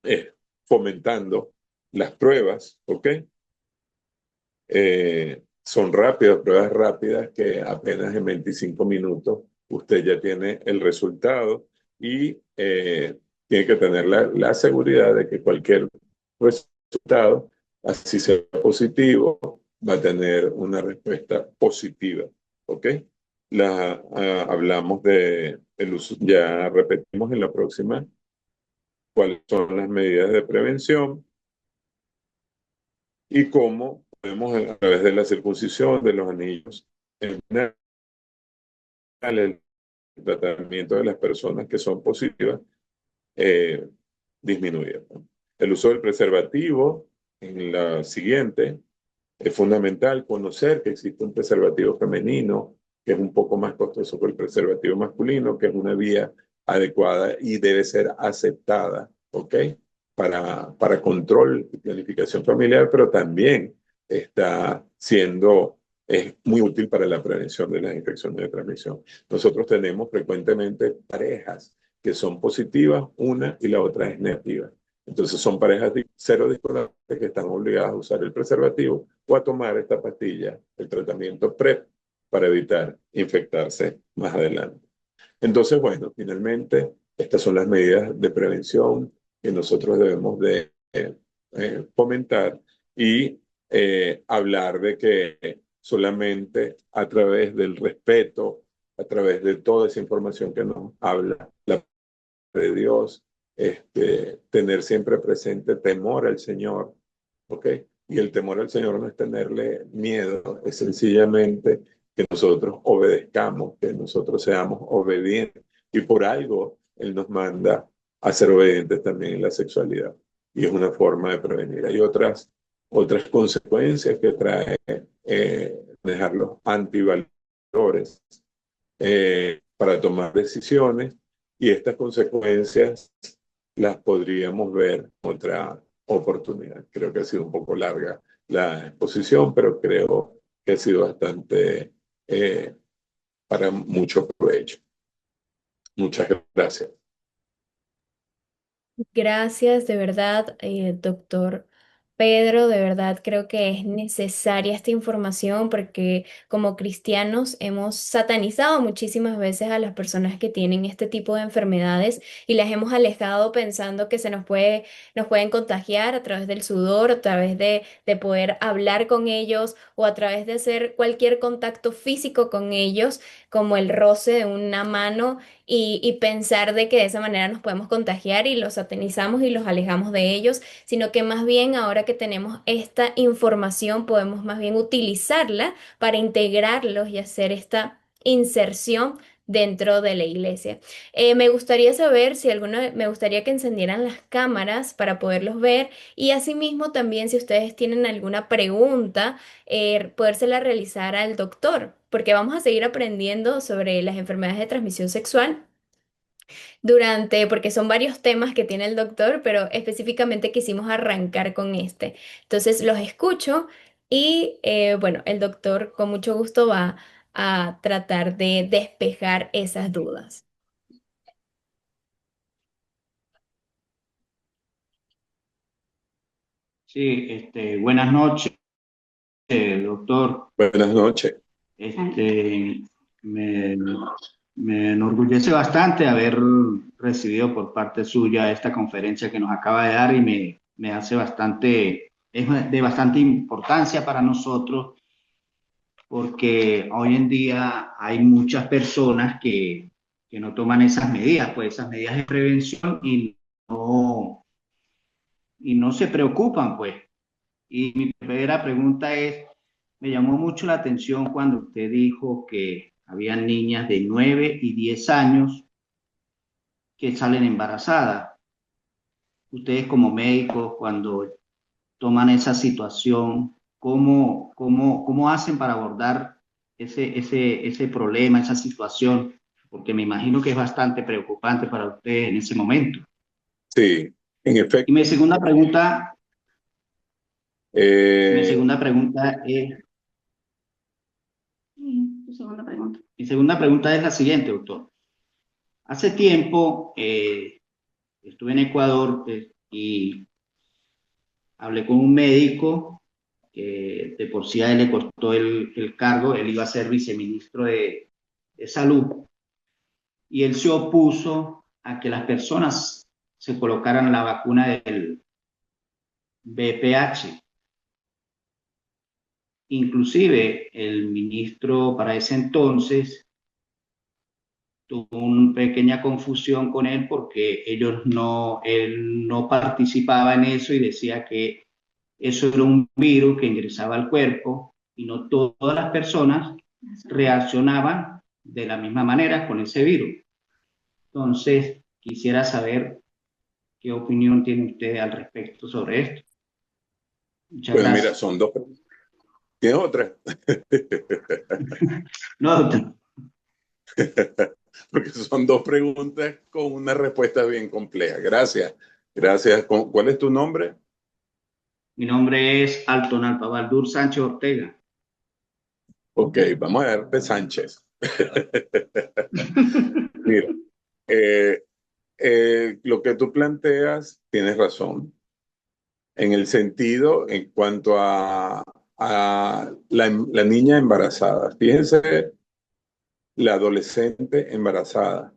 es fomentando las pruebas, ¿ok? Son rápidas, pruebas rápidas que apenas en 25 minutos usted ya tiene el resultado y tiene que tener la seguridad de que cualquier resultado, así sea positivo, va a tener una respuesta positiva. ¿Ok? Hablamos de el uso, ya repetimos en la próxima cuáles son las medidas de prevención y cómo podemos, a través de la circuncisión de los anillos, eliminar el tratamiento de las personas que son positivas, eh, disminuir. El uso del preservativo, en la siguiente, es fundamental conocer que existe un preservativo femenino que es un poco más costoso que el preservativo masculino, que es una vía adecuada y debe ser aceptada, ¿ok? Para control y planificación familiar, pero también está siendo, es muy útil para la prevención de las infecciones de transmisión. Nosotros tenemos frecuentemente parejas que son positivas, una y la otra es negativa. Entonces son parejas cero discordantes que están obligadas a usar el preservativo o a tomar esta pastilla, el tratamiento PrEP, para evitar infectarse más adelante. Entonces, bueno, finalmente, estas son las medidas de prevención que nosotros debemos de fomentar y hablar de que solamente a través del respeto, a través de toda esa información que nos habla la de Dios, tener siempre presente temor al Señor, ¿ok? Y el temor al Señor no es tenerle miedo, es sencillamente que nosotros obedezcamos, que nosotros seamos obedientes. Y por algo Él nos manda a ser obedientes también en la sexualidad. Y es una forma de prevenir. Hay otras consecuencias que trae dejar los antivalores para tomar decisiones y estas consecuencias las podríamos ver en otra oportunidad. Creo que ha sido un poco larga la exposición, pero creo que ha sido bastante para mucho provecho. Muchas gracias. Gracias, de verdad, doctor Pedro, de verdad creo que es necesaria esta información porque como cristianos hemos satanizado muchísimas veces a las personas que tienen este tipo de enfermedades y las hemos alejado pensando que nos pueden contagiar a través del sudor, a través de poder hablar con ellos o a través de hacer cualquier contacto físico con ellos, como el roce de una mano y pensar de que de esa manera nos podemos contagiar y los satanizamos y los alejamos de ellos, sino que más bien ahora que tenemos esta información podemos más bien utilizarla para integrarlos y hacer esta inserción dentro de la iglesia. Me gustaría saber si me gustaría que encendieran las cámaras para poderlos ver y asimismo también si ustedes tienen alguna pregunta, podérsela realizar al doctor, porque vamos a seguir aprendiendo sobre las enfermedades de transmisión sexual porque son varios temas que tiene el doctor, pero específicamente quisimos arrancar con este. Entonces los escucho y bueno, el doctor con mucho gusto va a tratar de despejar esas dudas. Sí, buenas noches, doctor. Buenas noches. Este, me, me enorgullece bastante haber recibido por parte suya esta conferencia que nos acaba de dar y me hace bastante, es de bastante importancia para nosotros porque hoy en día hay muchas personas que no toman esas medidas, pues esas medidas de prevención y no se preocupan, pues. Y mi primera pregunta es, me llamó mucho la atención cuando usted dijo que había niñas de 9 y 10 años que salen embarazadas. Ustedes como médicos, cuando toman esa situación, ¿cómo hacen para abordar ese problema, esa situación? Porque me imagino que es bastante preocupante para ustedes en ese momento. Sí, en Y efecto. mi Eh, segunda pregunta es, segunda pregunta. Mi segunda pregunta es la siguiente, doctor. Hace tiempo estuve en Ecuador y hablé con un médico que de por sí a él le costó el cargo, él iba a ser viceministro de Salud, y él se opuso a que las personas se colocaran la vacuna del BPH. Inclusive el ministro para ese entonces tuvo una pequeña confusión con él porque él no participaba en eso y decía que eso era un virus que ingresaba al cuerpo y no todas las personas reaccionaban de la misma manera con ese virus. Entonces, quisiera saber qué opinión tiene usted al respecto sobre esto. Muchas Bueno, mira, gracias. son dos. ¿Tienes otra? No, doctor. Porque son dos preguntas con una respuesta bien compleja. Gracias. Gracias. ¿Cuál es tu nombre? Mi nombre es Alton Alpabaldur Sánchez Ortega. Ok, vamos a darte Sánchez. Mira, eh, lo que tú planteas, tienes razón, en el sentido en cuanto a la niña embarazada. Fíjense, la adolescente embarazada.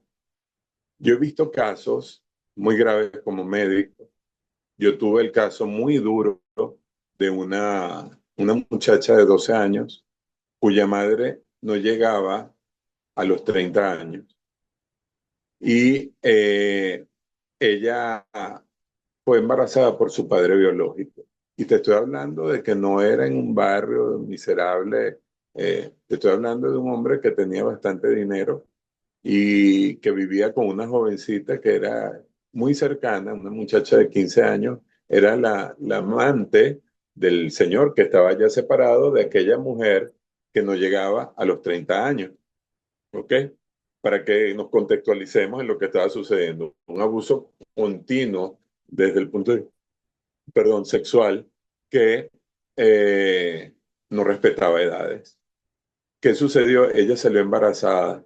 Yo he visto casos muy graves como médico. Yo tuve el caso muy duro de una muchacha de 12 años cuya madre no llegaba a los 30 años. Y ella fue embarazada por su padre biológico. Y te estoy hablando de que no era en un barrio miserable, te estoy hablando de un hombre que tenía bastante dinero y que vivía con una jovencita que era muy cercana, una muchacha de 15 años, era la amante del señor que estaba ya separado de aquella mujer que no llegaba a los 30 años. ¿Ok? Para que nos contextualicemos en lo que estaba sucediendo. Un abuso continuo desde el punto de, perdón, sexual que no respetaba edades. ¿Qué sucedió? Ella salió embarazada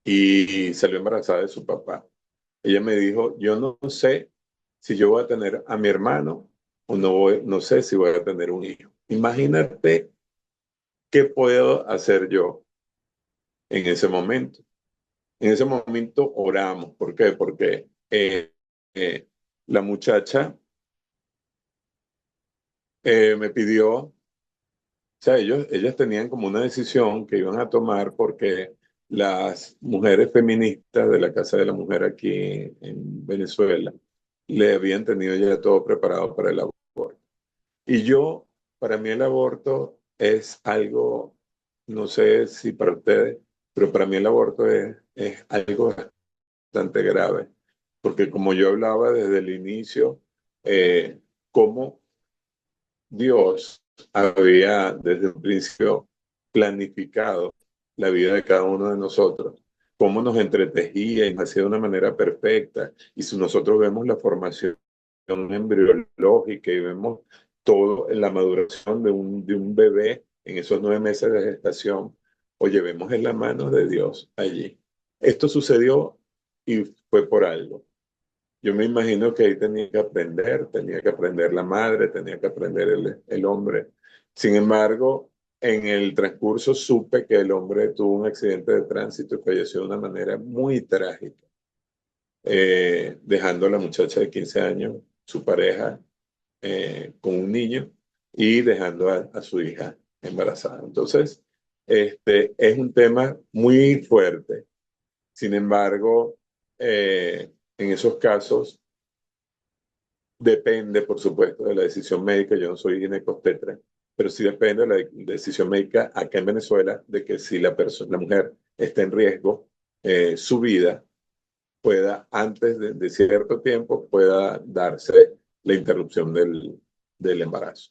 y salió embarazada de su papá. Ella me dijo, yo no sé si yo voy a tener a mi hermano o no sé si voy a tener un hijo. Imagínate qué puedo hacer yo en ese momento. En ese momento oramos. ¿Por qué? Porque eh, la muchacha me pidió, o sea, ellas tenían como una decisión que iban a tomar porque las mujeres feministas de la Casa de la Mujer aquí en Venezuela le habían tenido ya todo preparado para el aborto. Y yo, para mí el aborto es algo, no sé si para ustedes, pero para mí el aborto es algo bastante grave, porque como yo hablaba desde el inicio, cómo Dios había desde un principio planificado la vida de cada uno de nosotros, cómo nos entretejía y nos hacía de una manera perfecta. Y si nosotros vemos la formación embriológica y vemos todo en la maduración de un bebé en esos 9 meses de gestación, oye, vemos en la mano de Dios allí. Esto sucedió y fue por algo. Yo me imagino que ahí tenía que aprender la madre, tenía que aprender el hombre. Sin embargo, en el transcurso supe que el hombre tuvo un accidente de tránsito y falleció de una manera muy trágica, dejando a la muchacha de 15 años, su pareja, con un niño y dejando a su hija embarazada. Entonces, es un tema muy fuerte. Sin embargo, en esos casos depende, por supuesto, de la decisión médica. Yo no soy ginecobstetra, pero sí depende de la decisión médica acá en Venezuela de que si la mujer está en riesgo, su vida pueda, antes de cierto tiempo, pueda darse la interrupción del embarazo.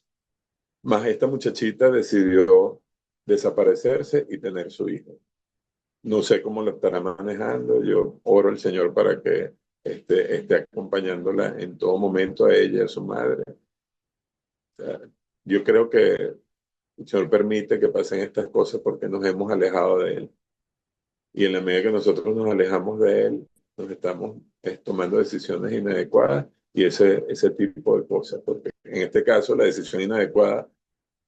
Más esta muchachita decidió desaparecerse y tener su hijo. No sé cómo lo estará manejando. Yo oro al Señor para que esté acompañándola en todo momento a ella y a su madre. O sea, yo creo que El Señor permite que pasen estas cosas porque nos hemos alejado de Él. Y en la medida que nosotros nos alejamos de Él, nos estamos tomando decisiones inadecuadas y ese tipo de cosas. Porque en este caso, la decisión inadecuada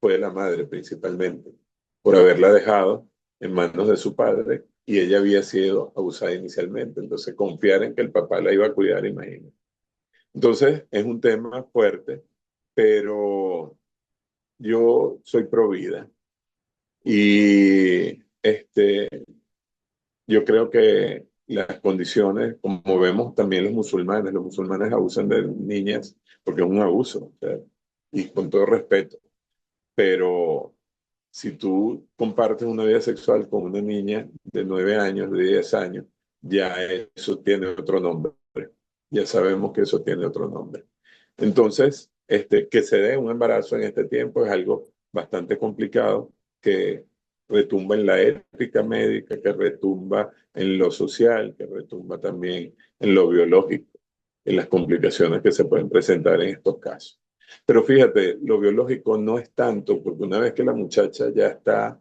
fue de la madre principalmente, por haberla dejado en manos de su padre y ella había sido abusada inicialmente. Entonces, confiar en que el papá la iba a cuidar, imagínate. Entonces, es un tema fuerte, pero yo soy pro vida y yo creo que las condiciones, como vemos también los musulmanes abusan de niñas porque es un abuso, o sea, y con todo respeto, pero si tú compartes una vida sexual con una niña de 9 años, de 10 años, ya eso tiene otro nombre. Ya sabemos que eso tiene otro nombre. Entonces, que se dé un embarazo en este tiempo es algo bastante complicado que retumba en la ética médica, que retumba en lo social, que retumba también en lo biológico, en las complicaciones que se pueden presentar en estos casos. Pero fíjate, lo biológico no es tanto, porque una vez que la muchacha ya está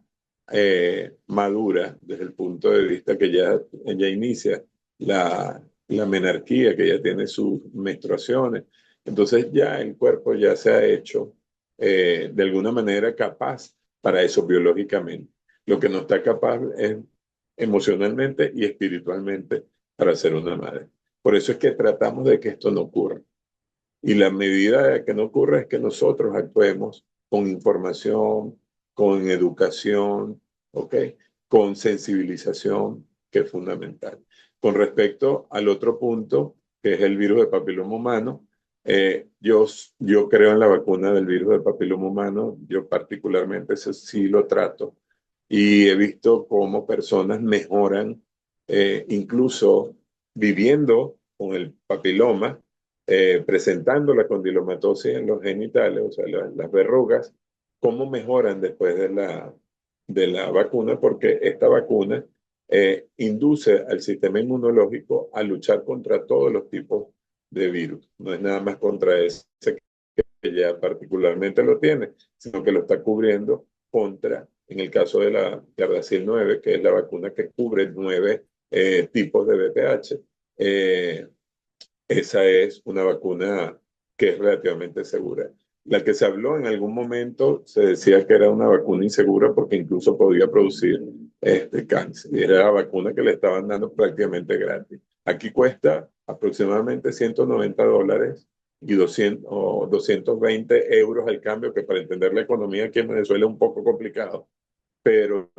madura desde el punto de vista que ya inicia la menarquía, que ya tiene sus menstruaciones, entonces ya el cuerpo ya se ha hecho de alguna manera capaz para eso biológicamente. Lo que no está capaz es emocionalmente y espiritualmente para ser una madre. Por eso es que tratamos de que esto no ocurra. Y la medida de que no ocurra es que nosotros actuemos con información, con educación, ¿ok? Con sensibilización, que es fundamental. Con respecto al otro punto, que es el virus de papiloma humano, yo creo en la vacuna del virus del papiloma humano, yo particularmente ese sí lo trato y he visto cómo personas mejoran, incluso viviendo con el papiloma, presentando la condilomatosis en los genitales, o sea, las verrugas, cómo mejoran después de la vacuna, porque esta vacuna induce al sistema inmunológico a luchar contra todos los tipos de virus. No es nada más contra ese que ya particularmente lo tiene, sino que lo está cubriendo contra, en el caso de la Gardasil 9, que es la vacuna que cubre 9 tipos de VPH. Esa es una vacuna que es relativamente segura. La que se habló en algún momento se decía que era una vacuna insegura porque incluso podía producir cáncer. Y era la vacuna que le estaban dando prácticamente gratis. Aquí cuesta aproximadamente $190 y 200, o 220 euros al cambio, que para entender la economía aquí en Venezuela es un poco complicado. Pero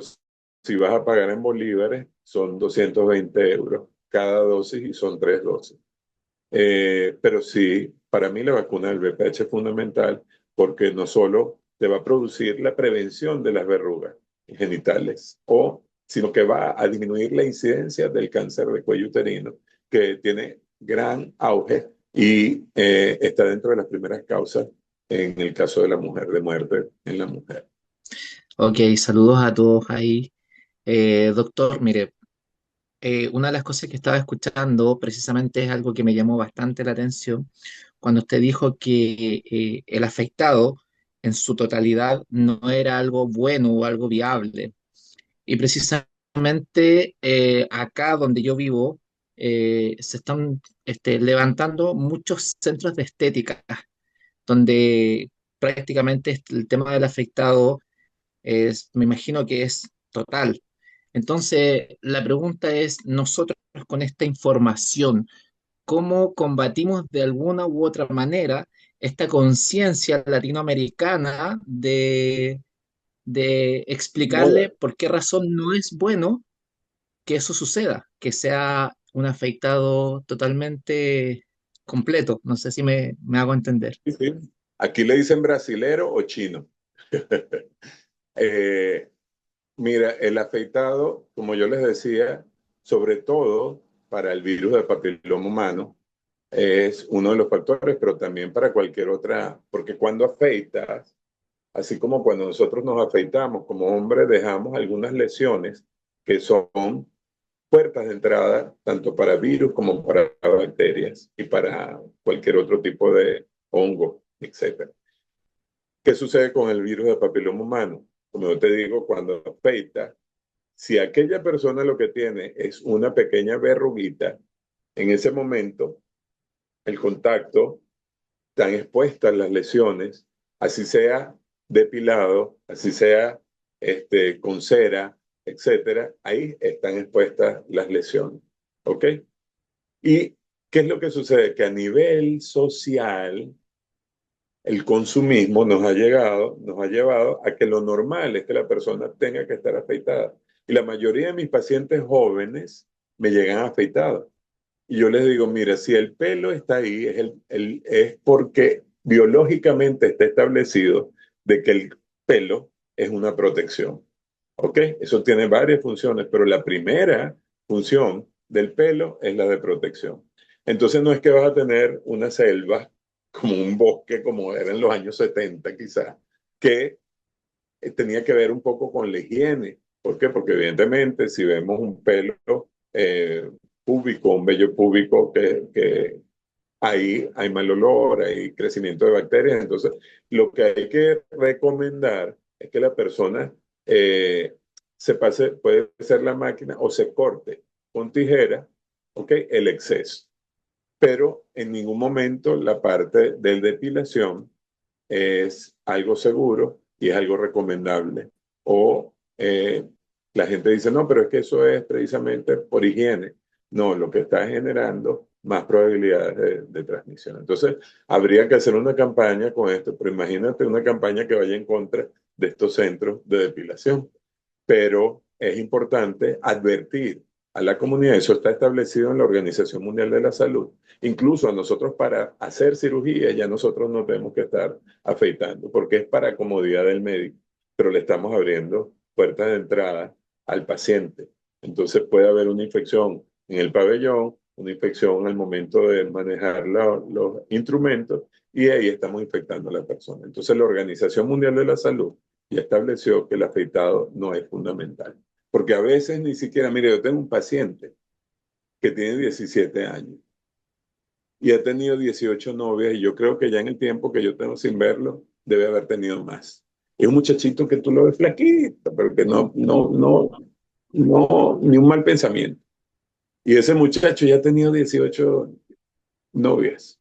si vas a pagar en bolívares, son 220 euros cada dosis y son 3 dosis. Pero sí, para mí la vacuna del VPH es fundamental porque no solo te va a producir la prevención de las verrugas genitales, sino que va a disminuir la incidencia del cáncer de cuello uterino, que tiene gran auge y está dentro de las primeras causas en el caso de la mujer, de muerte en la mujer. Ok, saludos a todos ahí. Doctor, mire, una de las cosas que estaba escuchando precisamente es algo que me llamó bastante la atención cuando usted dijo que el afectado en su totalidad no era algo bueno o algo viable. Y precisamente acá donde yo vivo se están levantando muchos centros de estética donde prácticamente el tema del afectado me imagino que es total. Entonces, la pregunta es, nosotros con esta información, ¿cómo combatimos de alguna u otra manera esta conciencia latinoamericana de explicarle Moda. por qué razón no es bueno que eso suceda, que sea un afectado totalmente completo? No sé si me hago entender. Sí, sí. Aquí le dicen brasilero o chino. Eh, Mira, el afeitado, como yo les decía, sobre todo para el virus del papiloma humano, es uno de los factores, pero también para cualquier otra, porque cuando afeitas, así como cuando nosotros nos afeitamos como hombres, dejamos algunas lesiones que son puertas de entrada tanto para virus como para bacterias y para cualquier otro tipo de hongo, etcétera. ¿Qué sucede con el virus de papiloma humano? Como yo te digo, cuando afeita, si aquella persona lo que tiene es una pequeña verruguita, en ese momento el contacto, están expuestas las lesiones, así sea depilado, así sea con cera, etcétera, ahí están expuestas las lesiones. ¿Ok? ¿Y qué es lo que sucede? Que a nivel social, el consumismo nos ha llevado a que lo normal es que la persona tenga que estar afeitada. Y la mayoría de mis pacientes jóvenes me llegan afeitados. Y yo les digo, mira, si el pelo está ahí, es porque biológicamente está establecido de que el pelo es una protección. ¿Ok? Eso tiene varias funciones, pero la primera función del pelo es la de protección. Entonces no es que vas a tener una selva como un bosque, como era en los años 70 quizás, que tenía que ver un poco con la higiene. ¿Por qué? Porque evidentemente si vemos un pelo púbico, un vello púbico que ahí hay mal olor, hay crecimiento de bacterias, entonces lo que hay que recomendar es que la persona se pase, puede ser la máquina o se corte con tijera, ¿ok? El exceso. Pero en ningún momento la parte de depilación es algo seguro y es algo recomendable. O la gente dice, no, pero es que eso es precisamente por higiene. No, lo que está generando más probabilidades de transmisión. Entonces, habría que hacer una campaña con esto, pero imagínate una campaña que vaya en contra de estos centros de depilación. Pero es importante advertir a la comunidad, eso está establecido en la Organización Mundial de la Salud. Incluso a nosotros para hacer cirugía ya nosotros no tenemos que estar afeitando, porque es para comodidad del médico, pero le estamos abriendo puertas de entrada al paciente. Entonces puede haber una infección en el pabellón, una infección al momento de manejar los instrumentos y ahí estamos infectando a la persona. Entonces la Organización Mundial de la Salud ya estableció que el afeitado no es fundamental. Porque a veces ni siquiera, mire, yo tengo un paciente que tiene 17 años y ha tenido 18 novias y yo creo que ya en el tiempo que yo tengo sin verlo, debe haber tenido más. Es un muchachito que tú lo ves flaquito, pero que no, ni un mal pensamiento. Y ese muchacho ya ha tenido 18 novias.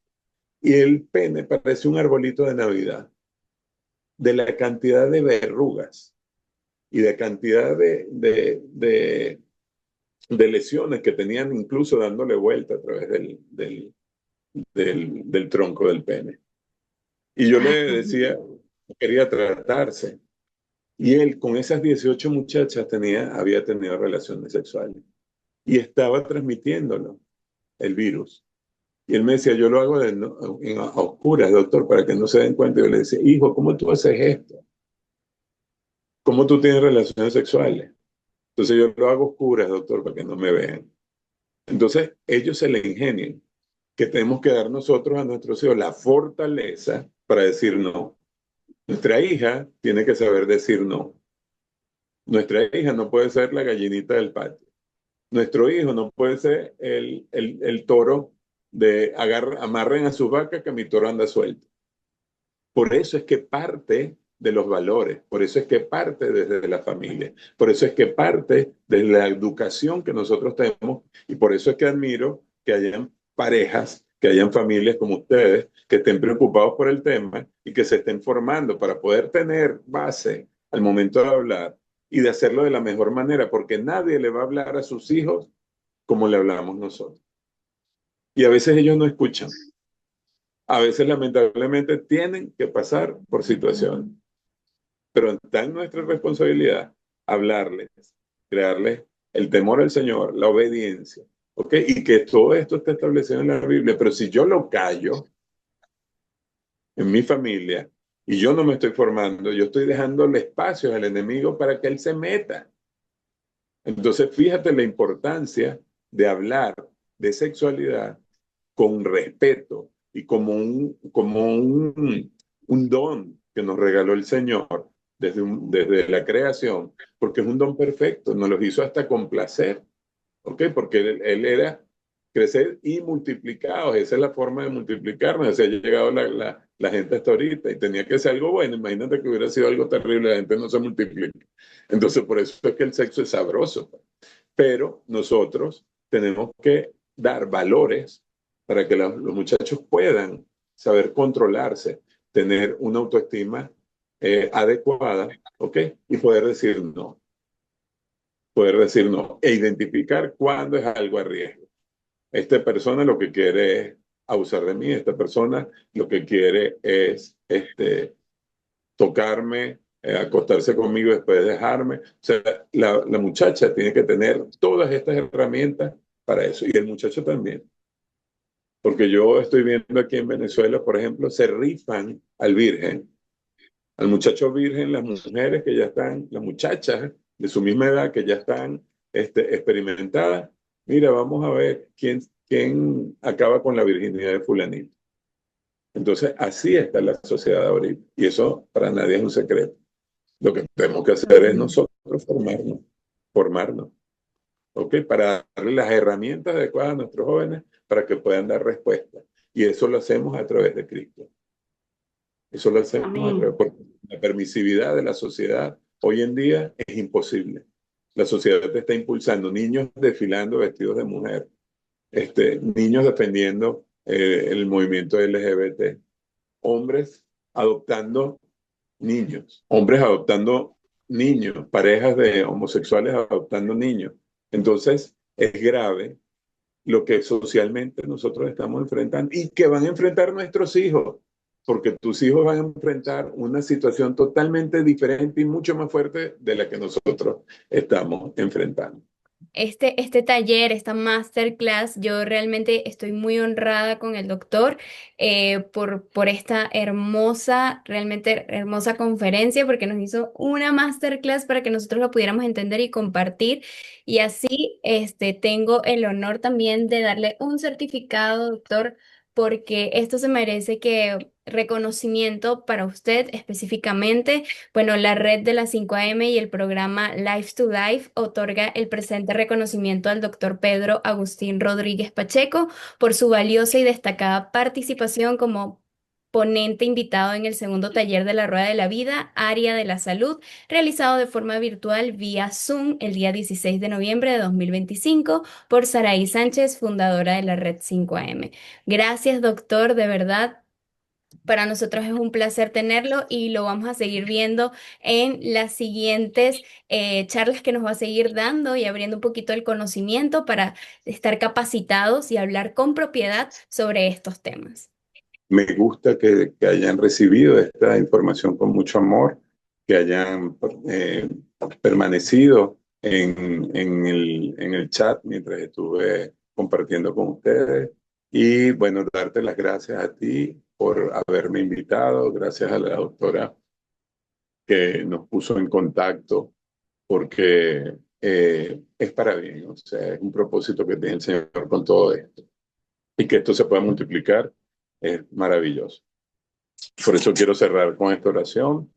Y el pene parece un arbolito de Navidad, de la cantidad de verrugas y de cantidad de lesiones que tenían incluso dándole vuelta a través del tronco del pene. Y yo le decía, quería tratarse. Y él con esas 18 muchachas había tenido relaciones sexuales y estaba transmitiéndolo, el virus. Y él me decía, yo lo hago a oscuras, doctor, para que no se den cuenta. Y yo le decía, hijo, ¿cómo tú haces esto? ¿Cómo tú tienes relaciones sexuales? Entonces yo lo hago a oscuras, doctor, para que no me vean. Entonces ellos se le ingenian que tenemos que dar nosotros a nuestros hijos la fortaleza para decir no. Nuestra hija tiene que saber decir no. Nuestra hija no puede ser la gallinita del patio. Nuestro hijo no puede ser el toro de amarren a su vaca que mi toro anda suelto. Por eso es que parte de los valores, por eso es que parte desde la familia, por eso es que parte de la educación que nosotros tenemos y por eso es que admiro que hayan parejas, que hayan familias como ustedes, que estén preocupados por el tema y que se estén formando para poder tener base al momento de hablar y de hacerlo de la mejor manera, porque nadie le va a hablar a sus hijos como le hablamos nosotros. Y a veces ellos no escuchan. A veces lamentablemente tienen que pasar por situaciones. Pero está en nuestra responsabilidad hablarles, crearles el temor al Señor, la obediencia, ¿ok? Y que todo esto está establecido en la Biblia. Pero si yo lo callo en mi familia y yo no me estoy formando, yo estoy dejándole espacio al enemigo para que él se meta. Entonces, fíjate la importancia de hablar de sexualidad con respeto y como un don que nos regaló el Señor desde la creación, porque es un don perfecto, nos lo hizo hasta con placer, ¿ok? Porque él era crecer y multiplicados, esa es la forma de multiplicarnos, así ha llegado la gente hasta ahorita y tenía que ser algo bueno. Imagínate que hubiera sido algo terrible, la gente no se multiplica. Entonces, por eso es que el sexo es sabroso. Pero nosotros tenemos que dar valores para que los muchachos puedan saber controlarse, tener una autoestima adecuada, ¿ok? Y poder decir no e identificar cuándo es algo a riesgo. Esta persona lo que quiere es abusar de mí, esta persona lo que quiere es tocarme, acostarse conmigo después de dejarme. O sea, la muchacha tiene que tener todas estas herramientas para eso, y el muchacho también. Porque yo estoy viendo aquí en Venezuela, por ejemplo, se rifan al virgen, al muchacho virgen, las mujeres que ya están, las muchachas de su misma edad que ya están experimentadas. Mira, vamos a ver quién acaba con la virginidad de fulanito. Entonces, así está la sociedad ahorita. Y eso para nadie es un secreto. Lo que tenemos que hacer es nosotros formarnos, ¿ok? Para darle las herramientas adecuadas a nuestros jóvenes para que puedan dar respuesta. Y eso lo hacemos a través de Cristo. Eso lo hacemos a través, Amén. porque la permisividad de la sociedad hoy en día es imposible. La sociedad te está impulsando, niños desfilando vestidos de mujer, niños defendiendo el movimiento LGBT, hombres adoptando hombres adoptando niños, parejas de homosexuales adoptando niños. Entonces, es grave lo que socialmente nosotros estamos enfrentando y que van a enfrentar nuestros hijos, porque tus hijos van a enfrentar una situación totalmente diferente y mucho más fuerte de la que nosotros estamos enfrentando. Este taller, esta masterclass, yo realmente estoy muy honrada con el doctor por esta hermosa, realmente hermosa conferencia, porque nos hizo una masterclass para que nosotros lo pudiéramos entender y compartir. Y así tengo el honor también de darle un certificado, doctor, porque esto se merece que reconocimiento para usted específicamente. Bueno, la red de la 5AM y el programa Life to Life otorga el presente reconocimiento al doctor Pedro Agustín Rodríguez Pacheco por su valiosa y destacada participación como ponente invitado en el segundo taller de la Rueda de la Vida, Área de la Salud, realizado de forma virtual vía Zoom el día 16 de noviembre de 2025 por Saraí Sánchez, fundadora de la red 5AM. Gracias, doctor, de verdad. Para nosotros es un placer tenerlo y lo vamos a seguir viendo en las siguientes charlas que nos va a seguir dando y abriendo un poquito el conocimiento para estar capacitados y hablar con propiedad sobre estos temas. Me gusta que hayan recibido esta información con mucho amor, que hayan permanecido en el chat mientras estuve compartiendo con ustedes. Y bueno, darte las gracias a ti por haberme invitado, gracias a la doctora que nos puso en contacto, porque es para bien, o sea, es un propósito que tiene el Señor con todo esto. Y que esto se pueda multiplicar es maravilloso. Por eso quiero cerrar con esta oración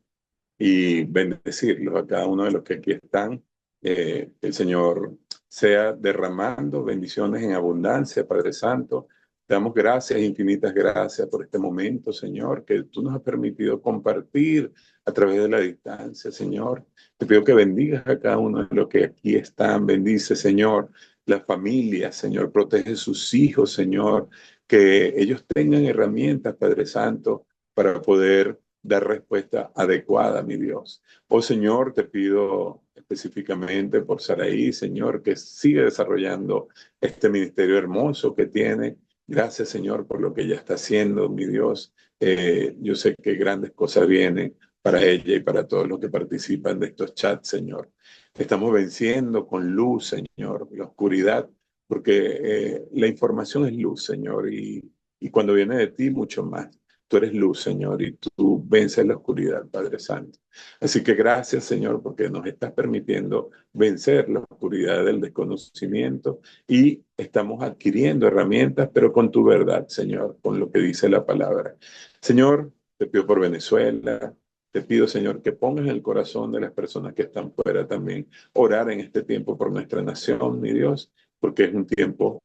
y bendecirlos a cada uno de los que aquí están. Que el Señor sea derramando bendiciones en abundancia, Padre Santo. Te damos gracias, infinitas gracias por este momento, Señor, que tú nos has permitido compartir a través de la distancia, Señor. Te pido que bendigas a cada uno de los que aquí están. Bendice, Señor, las familias, Señor. Protege sus hijos, Señor. Que ellos tengan herramientas, Padre Santo, para poder dar respuesta adecuada, mi Dios. Oh Señor, te pido específicamente por Saraí, Señor, que sigue desarrollando este ministerio hermoso que tiene. Gracias, Señor, por lo que ella está haciendo, mi Dios. Yo sé que grandes cosas vienen para ella y para todos los que participan de estos chats, Señor. Estamos venciendo con luz, Señor, la oscuridad, porque la información es luz, Señor, y cuando viene de ti, mucho más. Tú eres luz, Señor, y tú vences la oscuridad, Padre Santo. Así que gracias, Señor, porque nos estás permitiendo vencer la oscuridad del desconocimiento y estamos adquiriendo herramientas, pero con tu verdad, Señor, con lo que dice la palabra. Señor, te pido por Venezuela. Te pido, Señor, que pongas en el corazón de las personas que están fuera también orar en este tiempo por nuestra nación, mi Dios, porque es un tiempo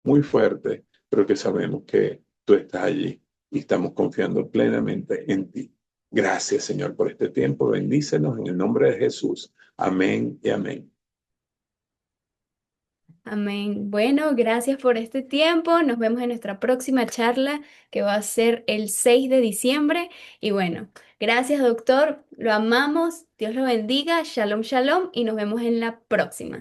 muy fuerte, pero que sabemos que tú estás allí. y estamos confiando plenamente en ti. Gracias, Señor, por este tiempo. Bendícenos en el nombre de Jesús. Amén y amén. Amén. Bueno, gracias por este tiempo. Nos vemos en nuestra próxima charla que va a ser el 6 de diciembre. Y bueno, gracias, doctor. Lo amamos. Dios lo bendiga. Shalom, shalom. Y nos vemos en la próxima.